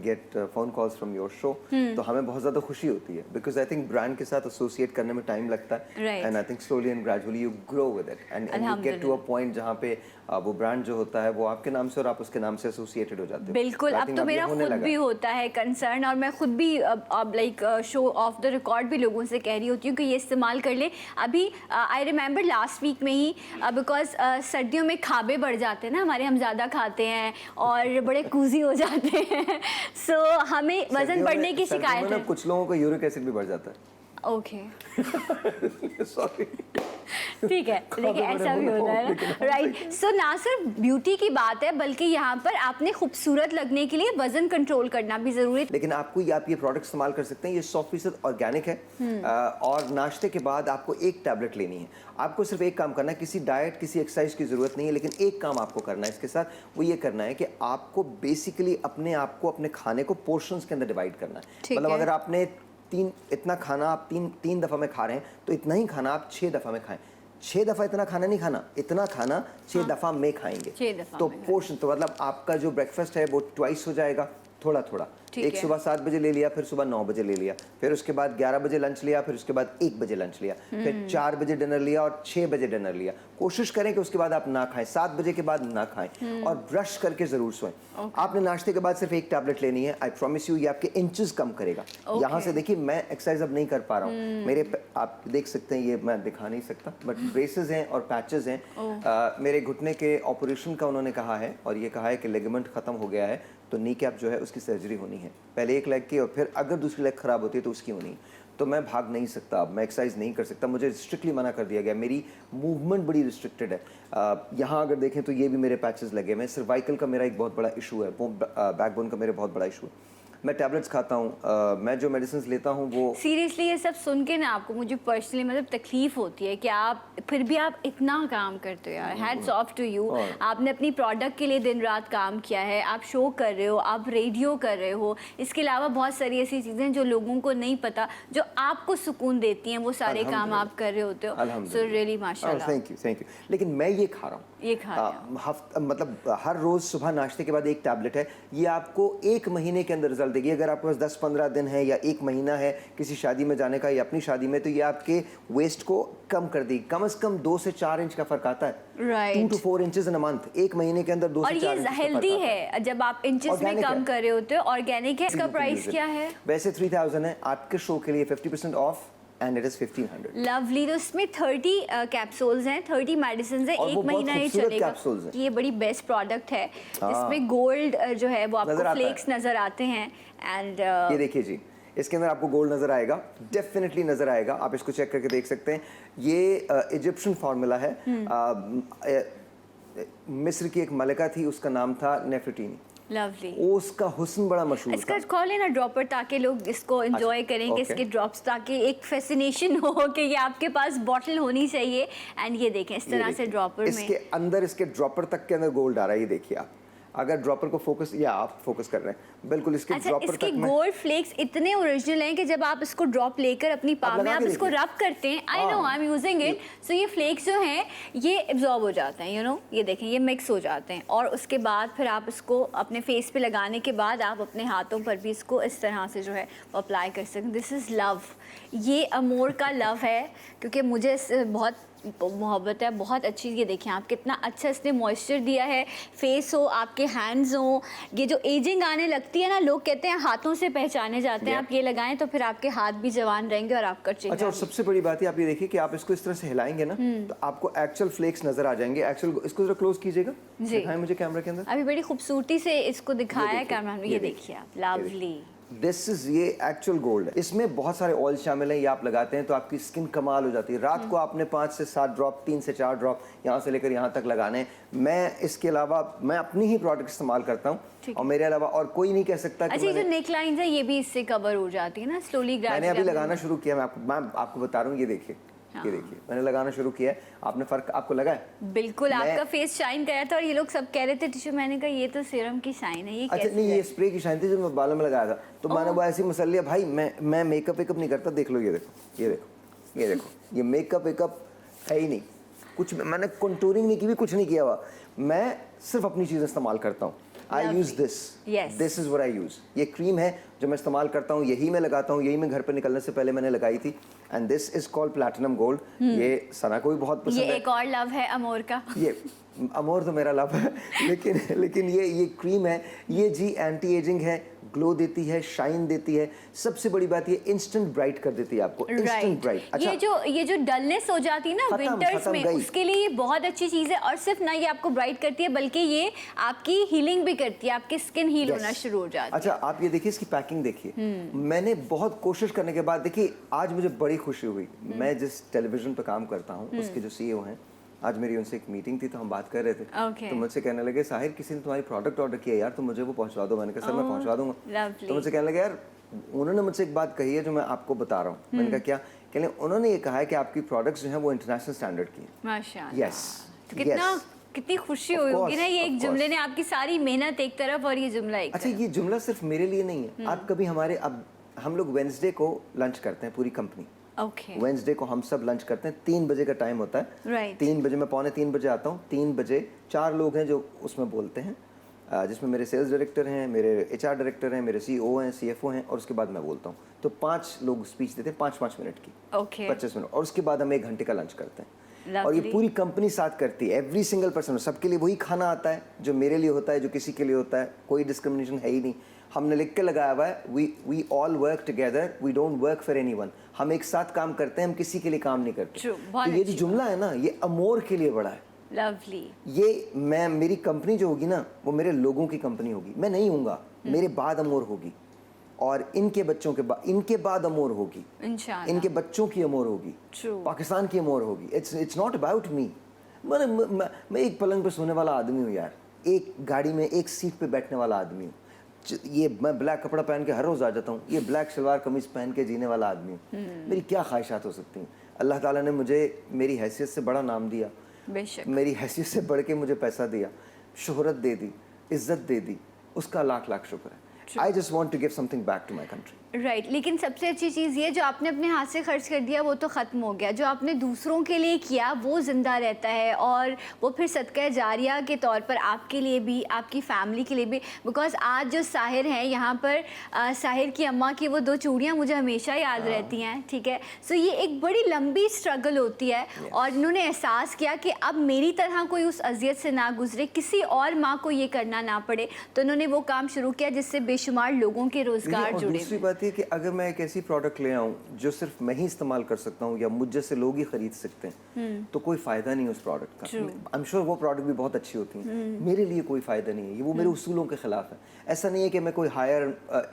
get phone calls from your show, तो हमें बहुत ज़्यादा खुशी होती है because I think brand के साथ associate करने में टाइम लगता है and I think slowly and gradually you grow with it and you get to a point जहाँ पे वो ब्रांड जो होता है वो आपके नाम से और आप उसके नाम से एसोसिएटेड हो जाते हैं। बिल्कुल, अब तो मेरा खुद भी होता है कंसर्न और मैं खुद भी अब like show off the record भी लोगों से कह रही होती हूँ कि ये इस्तेमाल कर ले। अभी आई रिमेंबर लास्ट वीक में ही बिकॉज सर्दियों में खाबे बढ़ जाते हैं ना हमारे, हम ज़्यादा खाते हैं और बड़े कूजी हो जाते हैं। सो हमें वजन बढ़ने की शिकायत है। कुछ लोगों को यूरिक एसिड भी बढ़ जाता है। ओके सॉरी, ठीक है, लेकिन ऐसा भी होता है ना, राइट। सो ना सिर्फ ब्यूटी की बात है बल्कि यहाँ पर आपने खूबसूरत लगने के लिए वजन कंट्रोल करना भी जरूरी है। लेकिन आप ये प्रोडक्ट इस्तेमाल कर सकते हैं, ये 100% ऑर्गेनिक है और नाश्ते के बाद आपको एक टैबलेट लेनी है। आपको सिर्फ एक काम करना है, किसी डाइट किसी एक्सरसाइज की जरूरत नहीं है, लेकिन एक काम आपको करना है इसके साथ, वो ये करना है कि आपको बेसिकली अपने आप को अपने खाने को पोर्शंस के अंदर डिवाइड करना है। मतलब अगर आपने इतना खाना आप तीन दफ़ा में खा रहे हैं तो इतना ही खाना आप 6 दफ़ा में खाएं। 6 दफ़ा इतना खाना नहीं खाना, इतना खाना 6 दफ़ा में खाएंगे। तो पोर्शन, तो मतलब आपका जो ब्रेकफास्ट है वो ट्वाइस हो जाएगा, थोड़ा थोड़ा। ठीक एक है। सुबह 7 बजे ले लिया, फिर सुबह 9 बजे ले लिया, फिर उसके बाद 11 बजे लंच लिया, फिर उसके बाद 1 बजे लंच लिया, फिर 4 बजे डिनर लिया और 6 बजे डिनर लिया। कोशिश करें कि उसके बाद आप ना खाएं, 7 बजे के बाद ना खाएं और ब्रश करके जरूर सोएं। आपने नाश्ते के बाद सिर्फ एक टैबलेट लेनी है, आई प्रॉमिस यू ये आपके इंचेस कम करेगा। यहाँ से देखिए मैं एक्सरसाइज अब नहीं कर पा रहा हूँ, मेरे आप देख सकते हैं, ये मैं दिखा नहीं सकता बट ब्रेसेस हैं और पैचेस हैं। मेरे घुटने के ऑपरेशन का उन्होंने कहा है और ये कहा है कि लिगामेंट खत्म हो गया है, तो नी कैप जो है उसकी सर्जरी होनी है, पहले एक लेग की और फिर अगर दूसरी लेग खराब होती है तो उसकी होनी है। तो मैं भाग नहीं सकता, अब मैं एक्सरसाइज नहीं कर सकता, मुझे स्ट्रिक्टली मना कर दिया गया, मेरी मूवमेंट बड़ी रिस्ट्रिक्टेड है। यहाँ अगर देखें तो ये भी मेरे पैचेस लगे हुए हैं, सर्वाइकल का मेरा एक बहुत बड़ा इशू है, बैकबोन का मेरा बहुत बड़ा इशू है। मैं टैबलेट्स खाता हूँ, मैं जो मेडिसिन लेता हूँ वो सीरियसली ये सब सुन के ना आपको मुझे पर्सनली मतलब तकलीफ होती है कि आप फिर भी आप इतना काम करते हो यार, हैट्स ऑफ टू यू। आपने अपनी प्रोडक्ट के लिए दिन रात काम किया है, आप शो कर रहे हो, आप रेडियो कर रहे हो, इसके अलावा बहुत सारी ऐसी चीज़ें जो लोगों को नहीं पता, जो आपको सुकून देती हैं, वो सारे काम आप कर रहे होते हो। सो रियली माशाल्लाह। Thank you. लेकिन मैं ये खा रहा हूँ, ये खा रहे हो। मतलब हर रोज सुबह नाश्ते के बाद एक टैबलेट है, ये आपको 1 महीने के अंदर रिजल्ट देगी। अगर आपके पास 10-15 दिन है या 1 महीना है किसी शादी में जाने का या अपनी शादी में, तो ये आपके वेस्ट को कम कर देगी। कम से कम 2 से 4 इंच का फर्क आता है, right. 2 to 4 inches in a month, 1 महीने के अंदर 2 और से 4 ये इंच हेल्दी है जब आप इंचेस में कम कर रहे होते हो, ऑर्गेनिक है। इसका प्राइस क्या है? वैसे 3000 है, आपके शो के लिए 50% of and it is 1500। Lovely. तो इसमें 30 कैप्सूल्स हैं, 30 मेडिसिन है, और वो 1 महीना बहुत ये खूबसूरत चलेगा। capsules हैं। ये बड़ी बेस्ट प्रोडक्ट है, इसमें गोल्ड जो है वो नजर आपको आता फ्लेक्स नजर आते हैं एंड ये देखिए जी, इसके अंदर आपको गोल्ड नजर आएगा, डेफिनेटली नजर आएगा, आप इसको चेक करके देख सकते हैं। ये इजिप्शियन फार्मूला है, मिस्र की एक मलिका थी, उसका नाम था नेफर्टिनी। लवली। उसका हुस्न बड़ा मशहूर था। इसका कॉल है ना ड्रॉपर, ताकि लोग इसको एंजॉय करें कि इसके ड्रॉप्स, ताकि एक फैसिनेशन हो कि ये आपके पास बॉटल होनी चाहिए। एंड ये देखें इस तरह से ड्रॉपर में इसके अंदर, इसके ड्रॉपर तक के अंदर गोल्ड आ रहा है, ये देखिए आप। अगर ड्रॉपर को फोकस, या आप फोकस कर रहे हैं बिल्कुल इसके अच्छा, ड्रॉपर इसके तक में। गोल्ड फ्लेक्स इतने ओरिजिनल हैं कि जब आप इसको ड्रॉप लेकर अपनी पाम में लगा आप के इसको देखिए। रब करते हैं, I know I am using it, so ये फ्लेक्स जो हैं ये एब्जॉर्ब हो जाते हैं, यू नो, ये देखें ये मिक्स हो जाते हैं। और उसके बाद फिर आप इसको अपने फेस पे लगाने के बाद आप अपने हाथों पर भी इसको इस तरह से जो है अप्लाई कर सकते हैं। दिस इज़ लव, ये अमोर का लव है, क्योंकि मुझे इससे बहुत मोहब्बत है, बहुत अच्छी। ये देखें आप कितना अच्छा इसने मॉइस्चर दिया है, फेस हो, आपके हैंड्स हो। ये जो एजिंग आने लगती है ना, लोग कहते हैं हाथों से पहचाने जाते हैं, आप ये लगाएं तो फिर आपके हाथ भी जवान रहेंगे और आपका अच्छा, चेहरा और सबसे बड़ी बात है आप ये देखिए कि आप इसको इस तरह से हिलाएंगे ना तो आपको एक्चुअल फ्लेक्स नजर आ जाएंगे। एक्चुअल, इसको जरा क्लोज कीजिएगा, दिखाएं मुझे कैमरा के अंदर। अभी बड़ी खूबसूरती से इसको दिखाया है देखिए, कैमरा में, ये ये देखिए, देखिए आप, लवली। दिस इज, ये एक्चुअल गोल्ड है। इसमें बहुत सारे ऑयल शामिल हैं, ये आप लगाते हैं तो आपकी स्किन कमाल हो जाती है। रात को आपने 5 से 7 ड्रॉप, 3 से 4 ड्रॉप यहाँ से लेकर यहाँ तक लगाने हैं। मैं इसके अलावा मैं अपनी ही प्रोडक्ट इस्तेमाल करता हूँ और मेरे अलावा और कोई नहीं कह सकता कि अच्छा, ये जो नेक लाइंस है ये भी इससे कवर हो जाती है ना स्लोली, मैंने अभी लगाना शुरू किया। मैं आपको बता रहा हूँ, ये देखिए, ये देखिए मैंने लगाना शुरू किया है। आपने फर्क आपको लगा है? बिल्कुल, आपका फेस शाइन कर रहा था और ये लोग सब कह रहे थे टिश्यू, मैंने कहा ये तो सीरम की शाइन है, ये अच्छा कैसे नहीं, ये है? स्प्रे की शाइन थी जो मैं बालों में लगाया था, तो मैंने वो ऐसे ही मसल लिया। भाई मैं मेकअप वेकअप नहीं करता, देख लो, ये देखो, ये देखो, ये देखो, ये मेकअप वेकअप है ही नहीं, कुछ मैंने कंटूरिंग नहीं की भी, कुछ नहीं किया हुआ। मैं सिर्फ अपनी चीज़ें इस्तेमाल करता हूँ। I use this, this is what I use. ये क्रीम है जो मैं इस्तेमाल करता हूँ, यही मैं लगाता हूँ, यही मैं घर पर निकलने से पहले मैंने लगाई थी। And this is called platinum gold. ये सना को भी बहुत पसंद है। ये एक और लव है अमोर का। ये अमोर तो मेरा लव है, लेकिन ये क्रीम है, ये जी एंटी एजिंग है, ग्लो देती है, शाइन देती है। सबसे बड़ी बात ये इंस्टेंट ब्राइट कर देती है आपको, इंस्टेंट ब्राइट। अच्छा, ये जो डलनेस हो जाती है ना विंटर्स में, उसके लिए ये बहुत अच्छी चीज़ है। और सिर्फ ना ये आपको ब्राइट करती है, बल्कि ये आपकी हीलिंग भी करती है, आपकी स्किन हील होना शुरू हो जाती है। अच्छा, आप ये देखिए, इसकी पैकिंग देखिए। मैंने बहुत कोशिश करने के बाद, देखिए आज मुझे बड़ी खुशी हुई। मैं जिस टेलीविजन पे काम करता हूँ उसके जो CEO हैं, आज मेरी उनसे एक मीटिंग थी तो हम बात कर रहे थे। तो मुझसे कहने लगे, साहिर किसी ने तुम्हारी प्रोडक्ट ऑर्डर किया यार, तो मुझे वो पहुंचवा दो। मैंने कहा सर मैं पहुंचवा दूंगा। तो मुझसे कहने लगे, यार उन्होंने मुझसे एक बात कही है जो मैं आपको बता रहा हूँ। मैंने कहा क्या? कहने उन्होंने ये कहा है कि आपकी प्रोडक्ट्स जो हैं वो इंटरनेशनल स्टैंडर्ड की हैं। माशाल्लाह। यस, कितनी खुशी हुई होगी ना, ये एक जुमले ने आपकी सारी मेहनत एक तरफ और ये जुमला एक अच्छा, ये जुमला सिर्फ मेरे लिए नहीं है। आप कभी हमारे, अब हम लोग वेडनेसडे को लंच करते हैं पूरी कंपनी। वेडनेसडे को हम सब लंच करते हैं, 3 बजे का टाइम होता है। 3 बजे, मैं 2:45 बजे आता हूँ। 3 बजे 4 लोग हैं जो उसमें बोलते हैं, जिसमें मेरे सेल्स डायरेक्टर हैं, मेरे HR डायरेक्टर हैं, मेरे CEO हैं, CFO हैं, और उसके बाद मैं बोलता हूँ। तो 5 लोग स्पीच देते हैं 5-5 मिनट की, ओके 25 मिनट, और उसके बाद हम 1 घंटे का लंच करते हैं। और ये Lovely. पूरी कंपनी साथ करती है, एवरी सिंगल पर्सन, सबके लिए वही खाना आता है जो मेरे लिए होता है, जो किसी के लिए होता है, कोई डिस्क्रिमिनेशन है ही नहीं। हमने लिख के लगाया हुआ है, we all work together, we don't work for anyone. हम एक साथ काम करते हैं, हम किसी के लिए काम नहीं करते। True, तो बहुत ये जो अच्छी जुमला है ना, ये अमोर के लिए बड़ा है। लवली। ये मेरी कंपनी जो होगी ना, वो मेरे लोगों की कंपनी होगी, मैं नहीं हूँगा, मेरे बाद अमोर होगी, और इनके बच्चों के बाद, इनके बाद अमोर होगी, इंशाल्लाह। इनके बच्चों की अमोर होगी, True. पाकिस्तान की अमोर होगी। It's not about me. मैं एक पलंग पे सोने वाला आदमी हूँ यार, एक गाड़ी में एक सीट पे बैठने वाला आदमी हूँ। ये मैं ब्लैक कपड़ा पहन के हर रोज़ आ जाता हूँ, ये ब्लैक शलवार कमीज पहन के जीने वाला आदमी हूँ। मेरी क्या ख्वाहिशात हो सकती हैं? अल्लाह ताला ने मुझे मेरी हैसियत से बड़ा नाम दिया, बेशक। मेरी हैसियत से बढ़ के मुझे पैसा दिया, शोहरत दे दी, इज्जत दे दी, उसका लाख लाख शुक्र है। I just want to give something back to my country. Right लेकिन सबसे अच्छी चीज़ ये, जो आपने अपने हाथ से खर्च कर दिया वो तो ख़त्म हो गया, जो आपने दूसरों के लिए किया वो ज़िंदा रहता है, और वो फिर सदका जारिया के तौर पर आपके लिए भी, आपकी फैमिली के लिए भी। बिकॉज आज जो साहिर हैं यहाँ पर, साहिर की अम्मा की वो 2 चूड़ियाँ मुझे हमेशा याद रहती हैं, ठीक है। सो ये एक बड़ी लंबी स्ट्रगल होती है, और इन्होंने एहसास किया कि अब मेरी तरह कोई उस अजियत से ना गुजरे, किसी और माँ को ये करना ना पड़े, तो उन्होंने वो काम शुरू किया जिससे बेशुमार लोगों के रोज़गार और जुड़े। दूसरी बात है कि अगर मैं एक ऐसी प्रोडक्ट ले आऊँ जो सिर्फ मैं ही इस्तेमाल कर सकता हूँ या मुझ जैसे लोग ही खरीद सकते हैं, तो कोई फ़ायदा नहीं उस प्रोडक्ट का। आई एम श्योर वो प्रोडक्ट भी बहुत अच्छी होती हैं, मेरे लिए कोई फ़ायदा नहीं है, ये वो मेरे उसूलों के खिलाफ है। ऐसा नहीं है कि मैं कोई हायर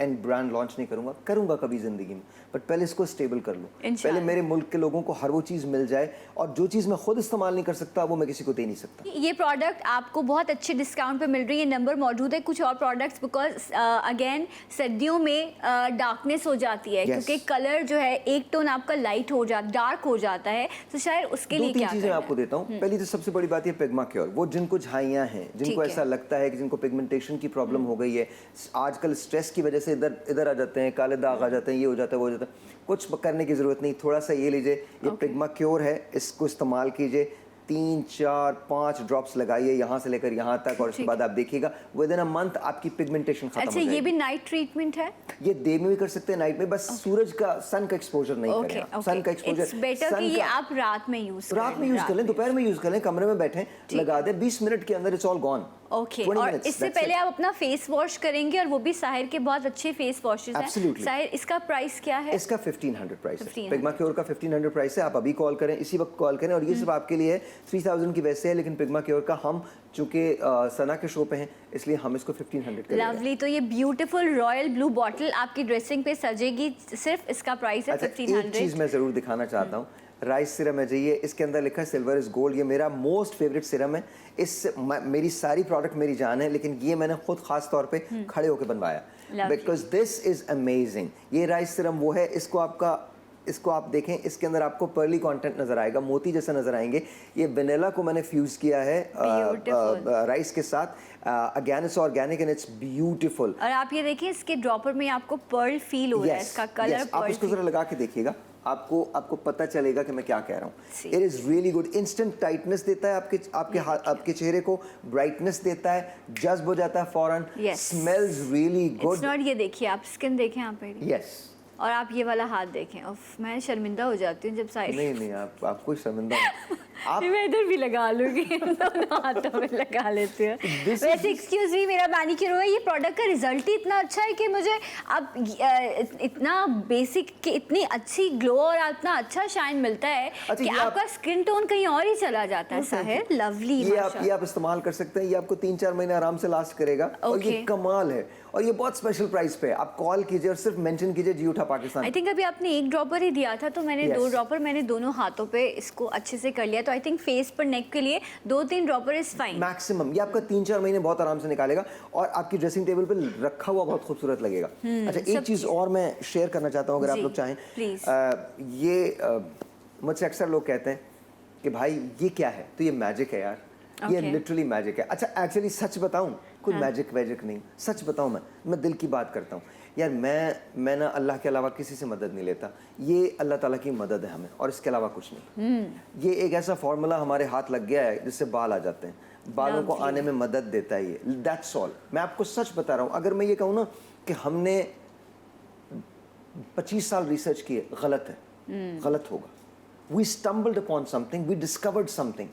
एंड ब्रांड लॉन्च नहीं करूँगा कभी ज़िंदगी में, बट पहले इसको स्टेबल कर लूँ, पहले मेरे मुल्क के लोगों को हर वो चीज़ मिल जाए, और जो चीज़ मैं खुद इस्तेमाल नहीं कर सकता वो मैं किसी को दे नहीं सकता। ये प्रोडक्ट आपको बहुत अच्छे डिस्काउंट पे मिल रही है, नंबर मौजूद है कुछ और प्रोडक्ट्स, बिकॉज अगेन सर्दियों में डार्कनेस हो जाती है, क्योंकि कलर जो है एक टोन आपका लाइट हो जाता, डार्क हो जाता है, तो शायद उसके लिए क्या 2-3 चीज़ें आपको देता हूँ। पहली तो सबसे बड़ी बात ये पिग्मा क्योर, वो जिनको झाइयाँ हैं, जिनको ऐसा लगता है कि जिनको पिगमेंटेशन की प्रॉब्लम हो गई है, आजकल स्ट्रेस की वजह से इधर आ जाते हैं, काले दाग आ जाते हैं, ये हो जाता है, वो हो जाता है, कुछ करने की ज़रूरत नहीं, थोड़ा सा ये लीजिए, ये पिग्मा क्योर है, इसको इस्तेमाल कीजिए, 3-4-5 ड्रॉप्स लगाइए यहाँ से लेकर यहाँ तक, और उसके बाद आप देखिएगा विद इन अ मंथ आपकी पिगमेंटेशन खत्म हो जाएगी। अच्छा, ये भी नाइट ट्रीटमेंट है? ये डे में भी कर सकते हैं, नाइट में, बस सूरज का, सन का एक्सपोजर नहीं करें आप। सन का एक्सपोजर इट्स बेटर कि ये आप रात में यूज करें, रात में यूज कर लें, दोपहर में यूज कर लें, कमरे में बैठें, लगा दें, 20 मिनट के अंदर इट्स ऑल गॉन। ओके, और इससे पहले आप अपना फेस वॉश करेंगे, और वो भी साहिर के बहुत अच्छे फेस वॉशेस हैं। साहिर, इसका प्राइस क्या है? इसका 1500 प्राइस है, पिग्मा क्योर का 1500 प्राइस है। आप अभी कॉल करें, इसी वक्त कॉल करें, और ये सिर्फ आपके लिए है। 3000 की वैसे है, लेकिन पिग्मा क्योर का हम चूंकि सना के शो पे हैं, इसलिए हम इसको 1500 करेंगे। लवली, तो ये ब्यूटीफुल रॉयल ब्लू बॉटल आपकी ड्रेसिंग पे सजेगी, सिर्फ इसका प्राइस है 1500। एक चीज़ मैं ज़रूर दिखाना चाहता हूँ, राइस सिरम है जी, ये इसके अंदर लिखा है सिल्वर इज गोल्ड, ये मेरा मोस्ट फेवरेट सिरम है। मेरी सारी प्रोडक्ट मेरी जान है, लेकिन ये मैंने खुद खास तौर पे खड़े होकर बनवाया, बिकॉज दिस इज अमेजिंग। ये राइस सिरम वो है, इसको आप देखें, इसके अंदर आपको पर्ली कंटेंट नजर आएगा, मोती जैसा नजर आएंगे। ये वेनिला को मैंने फ्यूज किया है राइस के साथ, again it's organic and it's beautiful. और आप ये देखिए, इसके ड्रॉपर में आपको पर्ल फील हो रहा है, इसका कलर आप इसको जरा लगा के देखिएगा, आपको पता चलेगा कि मैं क्या कह रहा हूँ। It is really good, instant tightness देता है आपके चेहरे को, ब्राइटनेस देता है, जज्ब हो जाता है फौरन, स्मेल्स रियली गुड। ये देखिए, आप स्किन देखें यहाँ पे, यस, और आप ये वाला हाथ देखें, उफ, मैं शर्मिंदा हो जाती हूँ जब साइड। नहीं आप कोई शर्मिंदा आप मैं इधर भी लगा लूँगी, दोनों हाथों में लगा लेती हूँ। वैसे एक्सक्यूज मी, मेरा मैनिक्योर हुआ, ये प्रोडक्ट का रिजल्ट ही इतना अच्छा है कि मुझे अब इतना बेसिक कि इतनी अच्छी ग्लो और इतना अच्छा शाइन मिलता है कि आपका स्किन टोन कहीं और ही चला जाता है। साहिर, लवली, ये आप इस्तेमाल कर सकते हैं, ये आपको 3-4 महीने आराम से लास्ट करेगा, और ये कमाल है, और ये बहुत स्पेशल प्राइस पे है। आप कॉल कीजिए और सिर्फ मेंशन कीजिए जी उठा पाकिस्तान। आई थिंक अभी आपने 1 ड्रॉपर ही दिया था, तो मैंने 2 ड्रॉपर मैंने दोनों हाथों पे इसको अच्छे से कर लिया, तो आई थिंक फेस पर, नेक के लिए 2-3 ड्रॉपर इज फाइन मैक्सिमम। ये आपका 3-4 महीने बहुत आराम से निकालेगा, और आपकी ड्रेसिंग टेबल पे रखा हुआ बहुत खूबसूरत लगेगा। अच्छा, एक चीज़ और मैं शेयर करना चाहता हूँ, अगर आप लोग चाहें, ये मुझसे अक्सर लोग कहते हैं कि भाई ये क्या है, तो ये मैजिक है यार, ये लिटरली मैजिक है। अच्छा, एक्चुअली सच बताऊं, कोई मैजिक वैजिक नहीं, सच बताऊं, मैं दिल की बात करता हूँ यार। मैं ना अल्लाह के अलावा किसी से मदद नहीं लेता, ये अल्लाह ताला की मदद है हमें, और इसके अलावा कुछ नहीं। ये एक ऐसा फार्मूला हमारे हाथ लग गया है जिससे बाल आ जाते हैं, बालों को Lovely. आने में मदद देता है ये, दैट्स ऑल। मैं आपको सच बता रहा हूँ, अगर मैं ये कहूँ ना कि हमने 25 साल रिसर्च किए, गलत है, गलत होगा। We stumbled upon something, we discovered something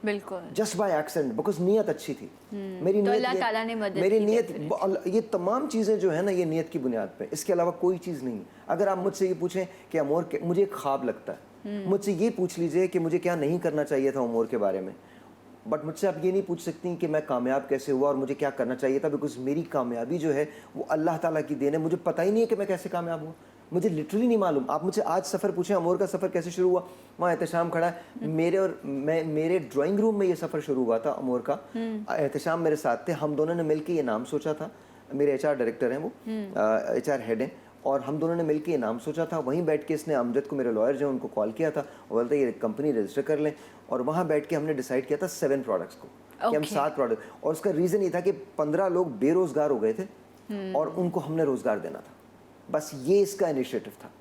बिल्कुल। जस्ट बाय एक्सीडेंट, बिकॉज नीयत अच्छी थी। मेरी तो नीयत अल्लाह ताला ने मदद मेरी की नीयत definitely। ये तमाम चीज़ें जो है ना, ये नीयत की बुनियाद पे, इसके अलावा कोई चीज़ नहीं है। अगर आप मुझसे ये पूछें कि अमोर के मुझे एक ख्वाब लगता है, मुझसे ये पूछ लीजिए कि मुझे क्या नहीं करना चाहिए था अमोर के बारे में, बट मुझसे आप ये नहीं पूछ सकती कि मैं कामयाब कैसे हुआ और मुझे क्या करना चाहिए था, बिकॉज मेरी कामयाबी जो है वो अल्लाह ताला की देन है। मुझे पता ही नहीं है कि मैं कैसे कामयाब हुआ, मुझे लिटरली नहीं मालूम। आप मुझे आज सफ़र पूछें, अमोर का सफ़र कैसे शुरू हुआ, वहाँ एहतशाम खड़ा है मेरे ड्राइंग रूम में ये सफ़र शुरू हुआ था अमोर का। एहतशाम मेरे साथ थे, हम दोनों ने मिलकर ये नाम सोचा था। मेरे HR डायरेक्टर हैं वो, HR हेड हैं, और हम दोनों ने मिलकर ये नाम सोचा था। वहीं बैठ के इसने अमजद को, मेरे लॉयर जो हैं, उनको कॉल किया था, वो बोलते ये कंपनी रजिस्टर कर लें, और वहाँ बैठ के हमने डिसाइड किया था 7 प्रोडक्ट्स को, कि हम 7 प्रोडक्ट, और उसका रीज़न ये था कि 15 लोग बेरोज़गार हो गए थे और उनको हमने रोज़गार देना था। बस ये इसका इनिशिएटिव था।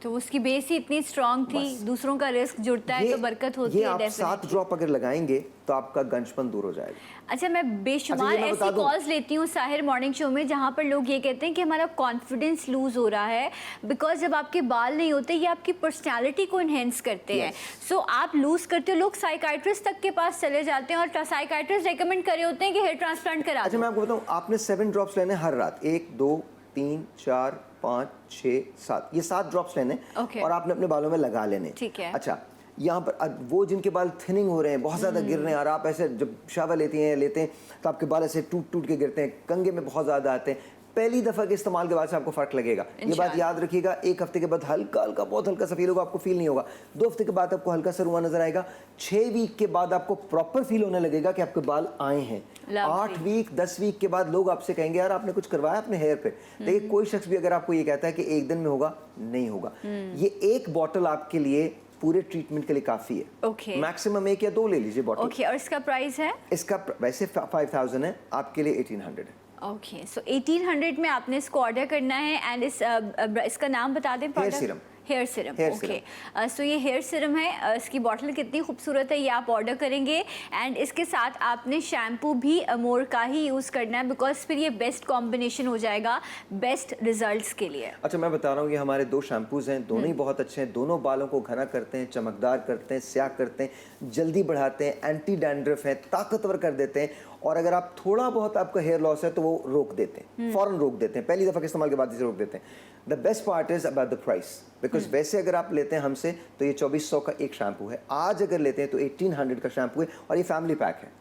तो उसकी बेस ही इतनी स्ट्रांग थी, दूसरों का रिस्क जुड़ता है तो बरकत होती ये है आप 7 ड्रॉप अगर लगाएंगे तो आपका गंजपन दूर हो जाएगा। अच्छा, मैं बेशुमार अच्छा, ये मैं ऐसी बता दूं। कॉल्स लेती हूँ साहिर मॉर्निंग शो में, जहाँ पर लोग ये कहते हैं कि हमारा कॉन्फिडेंस लूज हो रहा है, बिकॉज जब आपके बाल नहीं होते ये आपकी पर्सनैलिटी को इन्हेंस करते हैं। सो आप लूज करते हो, लोग साइकाइट्रिस्ट तक के पास चले जाते हैं और साइकाइट्रिस्ट रेकमेंड करे होते हैं कि हेयर ट्रांसप्लांट करा अच्छा, दो। मैं आपको बताऊँ, आपने 7 ड्रॉप्स लेने हर रात, 1 2 3 4 5 6 7, ये 7 ड्रॉप्स लेने, और आपने अपने बालों में लगा लेने। ठीक है। अच्छा, यहाँ पर वो जिनके बाल थिनिंग हो रहे हैं, बहुत ज़्यादा गिर रहे हैं, और आप ऐसे जब शावर लेते हैं तो आपके बाल ऐसे टूट टूट के गिरते हैं, कंगे में बहुत ज़्यादा आते हैं, पहली दफ़ा के इस्तेमाल के बाद से आपको फ़र्क लगेगा। ये बात याद रखिएगा। 1 हफ्ते के बाद हल्का हल्का, बहुत हल्का सा फील होगा, आपको फील नहीं होगा। 2 हफ्ते के बाद आपको हल्का सा रुआ नजर आएगा। 6 वीक के बाद आपको प्रॉपर फील होने लगेगा कि आपके बाल आए हैं। 8 वीक 10 वीक के बाद लोग आपसे कहेंगे यार आपने कुछ करवाया अपने हेयर पे। देखिए, कोई शख्स भी अगर आपको ये कहता है कि 1 दिन में होगा, नहीं होगा। ये 1 बॉटल आपके लिए पूरे ट्रीटमेंट के लिए काफ़ी है। ओके। मैक्सिमम 1 या 2 ले लीजिए बॉटल। ओके, और इसका प्राइस है? इसका वैसे 5000 है, आपके लिए 1800 है। ओके, सो 1800 में आपने इसको ऑर्डर करना है। एंड इसका नाम बता दें। Hair serum. Hair serum, okay. So ये हेयर सीरम है, इसकी बॉटल कितनी खूबसूरत है, ये आप ऑर्डर करेंगे। एंड इसके साथ आपने शैम्पू भी अमोर का ही यूज़ करना है, बिकॉज फिर ये बेस्ट कॉम्बिनेशन हो जाएगा बेस्ट रिजल्ट्स के लिए। अच्छा, मैं बता रहा हूँ, ये हमारे 2 शैम्पूज़ हैं, दोनों ही बहुत अच्छे हैं। दोनों बालों को घना करते हैं, चमकदार करते हैं, स्याह करते हैं, जल्दी बढ़ाते हैं, एंटी डैंड्रफ है, ताकतवर कर देते हैं, और अगर आप थोड़ा बहुत आपका हेयर लॉस है तो वो रोक देते हैं, फ़ौरन रोक देते हैं, पहली दफ़ा के इस्तेमाल के बाद इसे रोक देते हैं। The best part is about the price, because वैसे अगर आप लेते हैं हमसे तो ये 2400 का एक शैम्पू है, आज अगर लेते हैं तो 1800 का शैम्पू है, और ये फैमिली पैक है।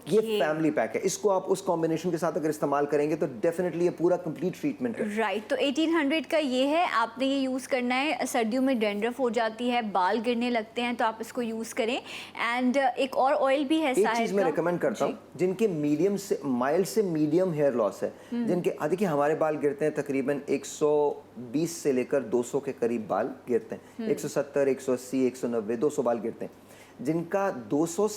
ये फैमिली पैक है, इसको आप उस कॉम्बिनेशन के साथ अगर इस्तेमाल करेंगे तो डेफिनेटली ये पूरा कंप्लीट ट्रीटमेंट है। राइट, तो 1800 का ये है, आपने ये यूज़ करना है। सर्दियों में डैंड्रफ हो जाती है, बाल गिरने लगते हैं, तो आप इसको यूज़ करें। एंड एक और ऑयल भी है एक चीज़ मैं रिकमेंड करता हूँ, जिनके मीडियम से माइल्ड से मीडियम हेयर लॉस है, जिनके देखिए हमारे बाल गिरते हैं तकरीबन 120 से लेकर 200 के करीब बाल गिरते हैं, 170 180 190 200 बाल गिरते हैं। जिनका 200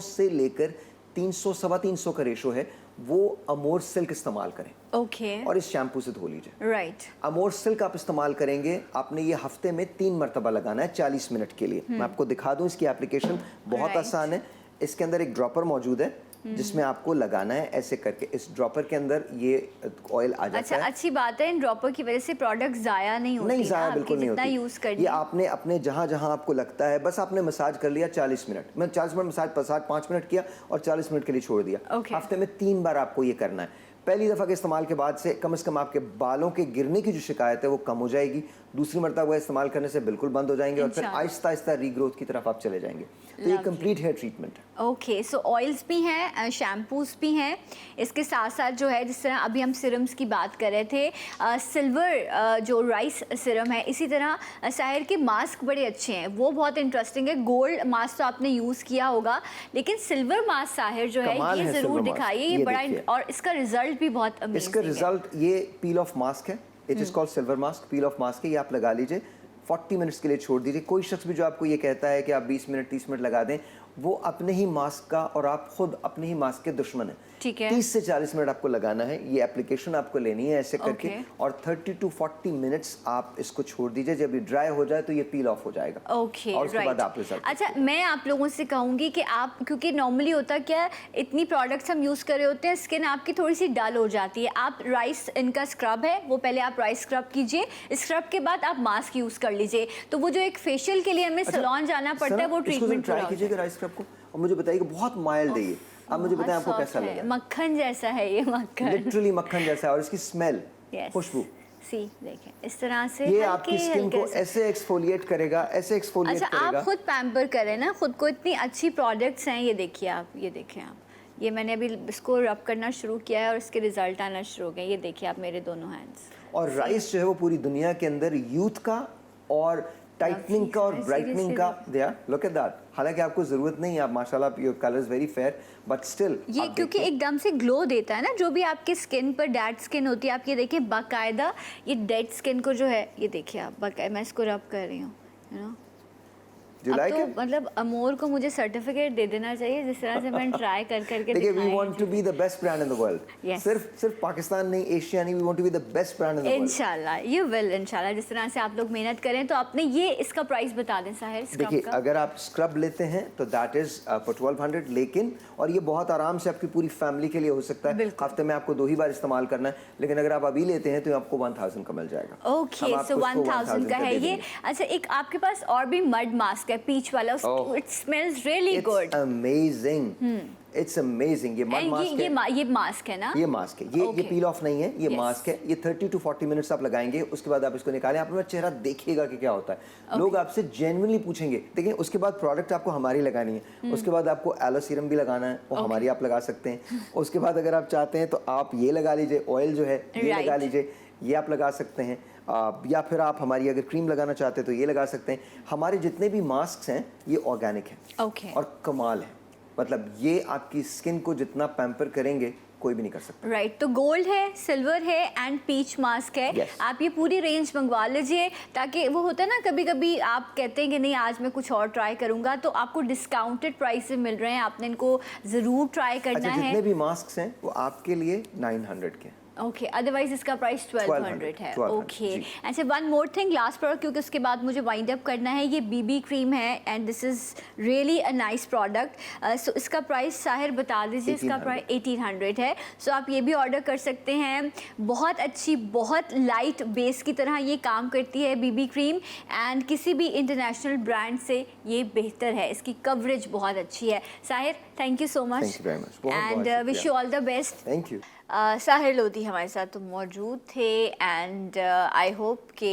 से लेकर 300 सवा 300 का रेशो है, वो अमोर सिल्क इस्तेमाल करें। ओके। और इस शैम्पू से धो लीजिए। राइट। अमोर सिल्क आप इस्तेमाल करेंगे, आपने ये हफ्ते में 3 मरतबा लगाना है 40 मिनट के लिए। मैं आपको दिखा दूं, इसकी एप्लीकेशन बहुत आसान है। इसके अंदर एक ड्रॉपर मौजूद है जिसमें आपको लगाना है ऐसे करके, इस ड्रॉपर के अंदर ये ऑयल आ जाता है। अच्छी बात है, इन ड्रॉपर की वजह से प्रोडक्ट ज़ाया नहीं होती। नहीं, ज़ाया बिल्कुल नहीं होती। यूज़ करनी ये आपने अपने जहाँ जहाँ आपको लगता है, बस आपने मसाज कर लिया 40 मिनट। मैं 40 मिनट मसाज 5 मिनट किया और 40 मिनट के लिए छोड़ दिया। हफ्ते में 3 बार आपको ये करना है। पहली दफ़ा के इस्तेमाल के बाद से कम आपके बालों के गिरने की जो शिकायत है वो कम हो जाएगी। दूसरी मरतबा इस्तेमाल करने से बिल्कुल बंद हो जाएंगे, और फिर आहिस्ता आहिस्ता रीग्रोथ की तरफ आप चले जाएंगे। तो ये कंप्लीट हेयर ट्रीटमेंट है। ओके, सो ऑयल्स भी हैं, शैम्पूज भी हैं, इसके साथ साथ जो है, जिस तरह अभी हम सिरम्स की बात कर रहे थे, सिल्वर जो राइस सिरम है, इसी तरह साहिर के मास्क बड़े अच्छे हैं, वो बहुत इंटरेस्टिंग है। गोल्ड मास्क तो आपने यूज़ किया होगा, लेकिन सिल्वर मास्क साहिर जो है ये ज़रूर दिखाइए, ये बड़ा, और इसका रिजल्ट भी बहुत अमेजिंग है। इसका रिजल्ट, ये पील ऑफ मास्क है, it is called silver mask, peel of mask है। ये आप लगा लीजिए, 40 मिनट्स के लिए छोड़ दीजिए। कोई शख्स भी जो आपको ये कहता है कि आप 20 मिनट 30 मिनट लगा दें, वो अपने ही मास्क का, और आप खुद अपने ही मास्क के दुश्मन हैं। ठीक है। 30 से 40 मिनट आपको लगाना है, ये एप्लीकेशन आपको लेनी है ऐसे करके, Okay. और 30 to 40 मिनट्स आप इसको छोड़ दीजिए। जब ये ड्राई हो जाए तो ये पील ऑफ हो जाएगा। ओके, और उसके बाद राइट। आप रिजल्ट अच्छा, मैं आप लोगों से कहूँगी कि आप, क्योंकि नॉर्मली होता क्या है, इतनी प्रोडक्ट्स हम यूज़ कर रहे होते हैं, स्किन आपकी थोड़ी सी डल हो जाती है। आप राइस, इनका स्क्रब है वो पहले आप राइस स्क्रब कीजिए, स्क्रब के बाद आप मास्क यूज़ कर लीजिए। तो वो जो एक फेशियल के लिए हमें सैलून जाना पड़ता है, वो ट्रीटमेंट ट्राई कीजिएगा राइस स्क्रब को, और मुझे बताइएगा, बहुत माइल्ड है ये। आप मुझे बताएं आपको कैसा लगा। मक्खन जैसा है ये, मक्खन लिटरली मक्खन जैसा है, और इसकी स्मेल, Yes. खुशबू, सी देखें इस तरह से ये हल्के आपकी स्किन को हल्के से। ऐसे एक्सफोलिएट करेगा, ऐसे एक्सफोलिएट अच्छा, करेगा। आप खुद पैम्पर करें ना खुद को, इतनी अच्छी प्रोडक्ट्स हैं। ये देखिए आप, ये देखें आप, ये मैंने अभी इसको रब करना शुरू किया है और इसके रिजल्ट आना शुरू हो गए। ये देखिए आप, मेरे दोनों हैंड्स। और राइस जो है वो पूरी दुनिया के अंदर यूथ का और टाइटनिंग का और ब्राइटनिंग का, दिया लुक एट दैट। हालांकि आपको जरूरत नहीं है, आप माशाल्लाह your colour is very fair, but still ये क्योंकि एकदम से ग्लो देता है ना, जो भी आपके स्किन पर डेड स्किन होती है, आप ये देखिए बाकायदा ये डेड स्किन को जो है, ये देखिए आप बाकायदा, मैं इसको रब कर रही हूँ, यू नो। You अब like तो it? मतलब अमोर को मुझे सर्टिफिकेट दे देना चाहिए, जिस तरह से मैंने ट्राई कर करके देखिए, वी दिखाया want to be the best brand in the world. Yes. सिर्फ पाकिस्तान नहीं, एशिया नहीं, we want to be the best brand in the world. इंशाल्लाह यू विल, इंशाल्लाह। जिस तरह से आप लोग मेहनत करें, तो आपने ये इसका प्राइस बता दें साहिर, स्क्रब देखिए, का। अगर आप स्क्रब लेते हैं तो दैट इज फॉर 1200, लेकिन और ये बहुत आराम से आपकी पूरी फैमिली के लिए हो सकता है। बिल्कुल। हफ्ते में आपको 2 ही बार इस्तेमाल करना है, लेकिन अगर आप अभी लेते हैं तो आपको 1000 का मिल जाएगा। ओके, हम सो आपको इसको 1000 का है दे ये। देंगे। अच्छा, एक आपके पास और भी मड मास्क है, पीच वाला, Oh. It smells really It's good. amazing. It's amazing. ये मड मास्क है। ये मास्क है ना? ये मास्क है, ये Okay. पील ऑफ नहीं है, ये Yes. मास्क है। ये 30 to 40 मिनट्स आप लगाएंगे, उसके बाद आप इसको निकालें, आप अपना चेहरा देखिएगा कि क्या होता है। लोग आपसे जेन्युइनली पूछेंगे। देखिए, उसके बाद प्रोडक्ट आपको हमारी लगानी है, उसके बाद आपको एलो सीरम भी लगाना है, वो हमारी आप लगा सकते हैं। उसके बाद अगर आप चाहते हैं तो आप ये लगा लीजिए, ऑयल जो है ये Right. लगा लीजिए, ये आप लगा सकते हैं। या फिर आप हमारी अगर क्रीम लगाना चाहते हैं तो ये लगा सकते हैं। हमारे जितने भी मास्क हैं ये ऑर्गेनिक हैं Okay. और कमाल है। मतलब ये आपकी स्किन को जितना पैम्पर करेंगे कोई भी नहीं कर सकता। राइट, तो गोल्ड है, सिल्वर है एंड पीच मास्क है। Yes. आप ये पूरी रेंज मंगवा लीजिए, ताकि वो होता है ना, कभी कभी आप कहते हैं कि नहीं आज मैं कुछ और ट्राई करूंगा, तो आपको डिस्काउंटेड प्राइस से मिल रहे हैं, आपने इनको ज़रूर ट्राई करना अच्छा, है। जितने भी मास्क हैं वो आपके लिए 900 के। ओके, अदरवाइज इसका प्राइस 1200 है। 1200, ओके, जी। अच्छा, one more thing, last product, क्योंकि उसके बाद मुझे वाइंड अप करना है। ये बीबी क्रीम है and this is really a nice product. So इसका प्राइस साहिर बता दीजिए। इसका प्राइस 1800 है। सो आप ये भी ऑर्डर कर सकते हैं। बहुत अच्छी, बहुत लाइट बेस की तरह ये काम करती है बीबी क्रीम, एंड किसी भी इंटरनेशनल ब्रांड से ये बेहतर है, इसकी कवरेज बहुत अच्छी है। Sahir, thank you so much Thank you very much. बहुत एंड शुक्रिया। Wish you all the best. Thank you. Sahir Lodhi हमारे साथ तो मौजूद थे, एंड आई होप कि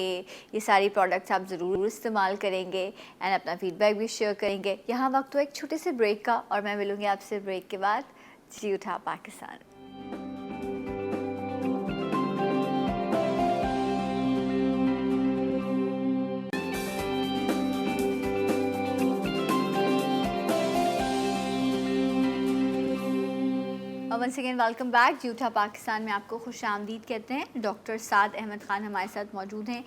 ये सारी प्रोडक्ट्स आप ज़रूर इस्तेमाल करेंगे एंड अपना फीडबैक भी शेयर करेंगे। यहाँ वक्त तो एक छोटे से ब्रेक का, और मैं मिलूँगी आपसे ब्रेक के बाद। जी उठा Pakistan. Once again welcome back. जूठा पाकिस्तान में आपको खुश आमदीद कहते हैं। डॉक्टर साद अहमद ख़ान हमारे साथ मौजूद हैं,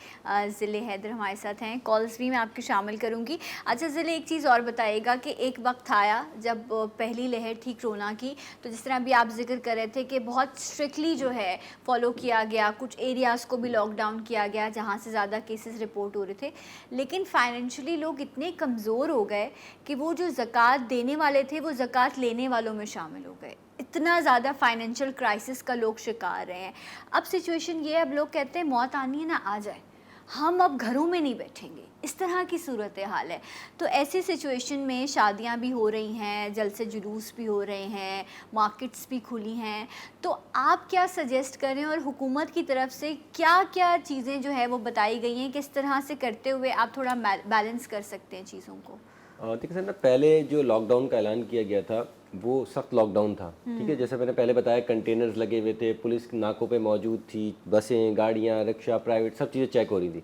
ज़िले हैदर हमारे साथ हैं। कॉल्स भी मैं आपकी शामिल करूंगी। अच्छा ज़िले, एक चीज़ और बताइएगा कि एक वक्त आया जब पहली लहर थी कोरोना की, तो जिस तरह भी आप जिक्र कर रहे थे कि बहुत स्ट्रिक्टली जो है फॉलो किया गया, कुछ एरियाज़ को भी लॉकडाउन किया गया जहाँ से ज़्यादा केसेस रिपोर्ट हो रहे थे, लेकिन फाइनेंशियली लोग इतने कमज़ोर हो गए कि वो जो ज़कात देने वाले थे वो ज़कात लेने वालों में शामिल हो गए। इतना ज़्यादा फाइनेंशियल क्राइसिस का लोग शिकार रहे हैं। अब सिचुएशन ये है, अब लोग कहते हैं मौत आनी है ना आ जाए, हम अब घरों में नहीं बैठेंगे, इस तरह की सूरत हाल है। तो ऐसी सिचुएशन में शादियां भी हो रही हैं, जल्द से जुलूस भी हो रहे हैं, मार्केट्स भी खुली हैं, तो आप क्या सजेस्ट करें और हुकूमत की तरफ से क्या क्या चीज़ें जो है वो बताई गई हैं, किस तरह से करते हुए आप थोड़ा बैलेंस कर सकते हैं चीज़ों को? देखिए सर ना, पहले जो लॉकडाउन का ऐलान किया गया था वो सख्त लॉकडाउन था, ठीक है। जैसे मैंने पहले बताया, कंटेनर्स लगे हुए थे, पुलिस नाकों पे मौजूद थी, बसें, गाड़ियाँ, रिक्शा, प्राइवेट, सब चीज़ें चेक हो रही थी।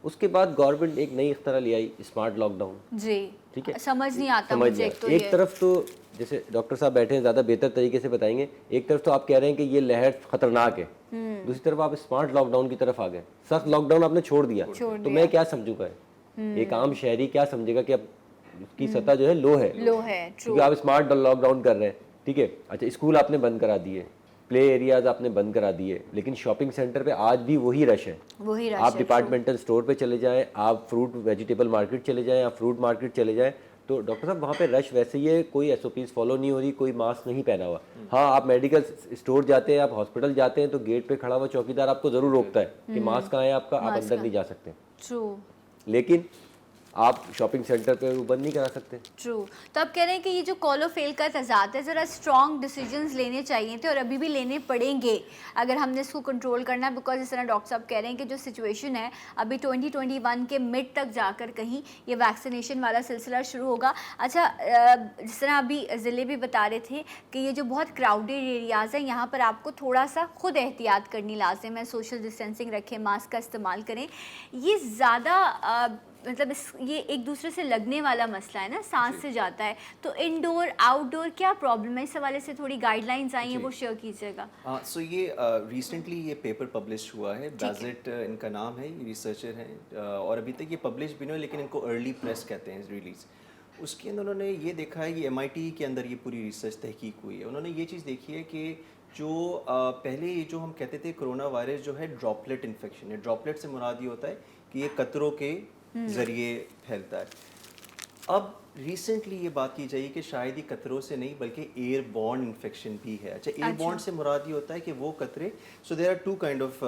उसके बाद गवर्नमेंट एक नई इख्तिरा ले आई, स्मार्ट लॉकडाउन। जी, ठीक है, समझ नहीं आता समझ मुझे। नहीं आता। एक तरफ तो जैसे डॉक्टर साहब बैठे हैं, ज़्यादा बेहतर तरीके से बताएंगे। एक तरफ तो आप कह रहे हैं कि ये लहर खतरनाक है, दूसरी तरफ आप स्मार्ट लॉकडाउन की तरफ आ गए। सख्त लॉकडाउन आपने छोड़ दिया, तो मैं क्या समझूंगा, एक आम शहरी क्या समझेगा कि अब उसकी सतह जो है लो है, लो है, ट्रू। क्योंकि आप स्मार्ट लॉकडाउन कर रहे हैं, ठीक है। अच्छा, स्कूल आपने बंद करा दिए, प्ले एरियाज आपने बंद करा दिए, लेकिन शॉपिंग सेंटर पे आज भी वही रश है। वही रश आप है, डिपार्टमेंटल स्टोर पे चले जाएं, आप फ्रूट वेजिटेबल मार्केट चले जाएं, आप फ्रूट मार्केट चले जाएं, तो डॉक्टर साहब वहाँ पे रश वैसे ही है, कोई एसओपीज फॉलो नहीं हो रही, कोई मास्क नहीं पहना हुआ। हाँ, आप मेडिकल स्टोर जाते हैं, आप हॉस्पिटल जाते हैं, तो गेट पे खड़ा हुआ चौकीदार आपको जरूर रोकता है कि मास्क कहाँ है आपका, आप अंदर नहीं जा सकते। ट्रू, लेकिन आप शॉपिंग सेंटर पे वो बंद नहीं करा सकते। ट्रू। तो आप कह रहे हैं कि ये जो कॉल ऑफ फेल का तजाद है, ज़रा स्ट्रॉन्ग डिसीजंस लेने चाहिए थे और अभी भी लेने पड़ेंगे अगर हमने इसको कंट्रोल करना है, बिकॉज इस तरह डॉक्टर साहब कह रहे हैं कि जो सिचुएशन है अभी 2021 के मिड तक जाकर कहीं ये वैक्सीनेशन वाला सिलसिला शुरू होगा। अच्छा, जिस तरह अभी ज़िले भी बता रहे थे कि ये जो बहुत क्राउडेड एरियाज़ हैं यहाँ पर आपको थोड़ा सा खुद एहतियात करनी लाजिम है, सोशल डिस्टेंसिंग रखें, मास्क का इस्तेमाल करें। ये ज़्यादा मतलब ये एक दूसरे से लगने वाला मसला है ना, सांस से जाता है, तो इंडोर आउटडोर क्या प्रॉब्लम है, इस हवाले से थोड़ी गाइडलाइंस आई हैं वो शेयर कीजिएगा। सो ये रिसेंटली ये पेपर पब्लिश हुआ है, बैजेट इनका नाम है, ये रिसर्चर हैं और अभी तक ये पब्लिश भी नहीं, लेकिन इनको अर्ली प्रेस कहते हैं रिलीज़। उसके अंदर उन्होंने ये देखा है, ये MIT के अंदर ये पूरी रिसर्च तहकीक हुई है। उन्होंने ये चीज़ देखी है कि जो पहले ये जो हम कहते थे कोरोना वायरस जो है ड्रॉपलेट इन्फेक्शन है, ड्रॉपलेट से मुराद ये होता है कि ये कतरों के ज़रिए फैलता है। अब रिसेंटली ये बात की जाए कि शायद ये कतरों से नहीं बल्कि एयरबॉर्न इन्फेक्शन भी है। अच्छा, एयरबॉर्न से मुराद ये होता है कि वो कतरे, so there are two kind of,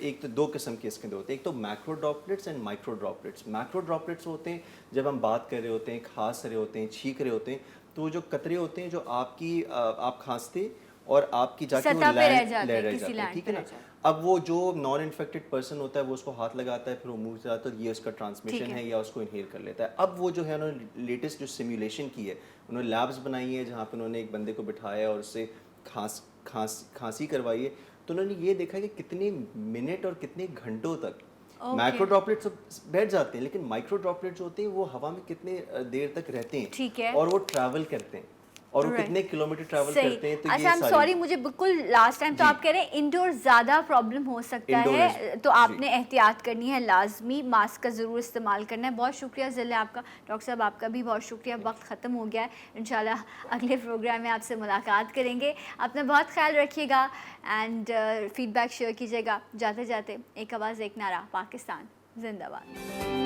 एक तो दो किस्म के इसके अंदर होते हैं, एक तो macro droplets and micro droplets. Macro droplets होते हैं जब हम बात कर रहे होते हैं, खांस रहे होते हैं, छींक रहे होते हैं, तो जो कतरे होते हैं जो आपकी आप खांसते और आपकी जाके वो लैंड रह जाते हैं, ठीक है ना। अब वो जो नॉन इन्फेक्टेड पर्सन होता है वो उसको हाथ लगाता है, फिर वो मुंह से जाता है, ये उसका ट्रांसमिशन है या उसको इनहेल कर लेता है। अब वो जो है उन्होंने लेटेस्ट जो सिमुलेशन की है, उन्होंने लैब्स बनाई है जहाँ पे उन्होंने एक बंदे को बिठाया और उससे खांसी करवाई है, तो उन्होंने ये देखा कि कितने मिनट और कितने घंटों तक माइक्रो ड्रॉपलेट्स बैठ जाते हैं, लेकिन माइक्रो ड्रॉपलेट्स होते हैं वो हवा में कितने देर तक रहते हैं, ठीक है, और वो ट्रैवल करते हैं और वो कितने किलोमीटर ट्रैवल करते हैं। तो अच्छा, आई एम सॉरी, मुझे बिल्कुल लास्ट टाइम, तो आप कह रहे हैं इंडोर ज़्यादा प्रॉब्लम हो सकता है, तो आपने एहतियात करनी है लाजमी, मास्क का ज़रूर इस्तेमाल करना है। बहुत शुक्रिया ज़िले आपका, डॉक्टर साहब आपका भी बहुत शुक्रिया। वक्त ख़त्म हो गया है, इंशाल्लाह अगले प्रोग्राम में आपसे मुलाकात करेंगे। अपना बहुत ख्याल रखिएगा एंड फीडबैक शेयर कीजिएगा। जाते जाते एक आवाज़ एक नारा, पाकिस्तान जिंदाबाद।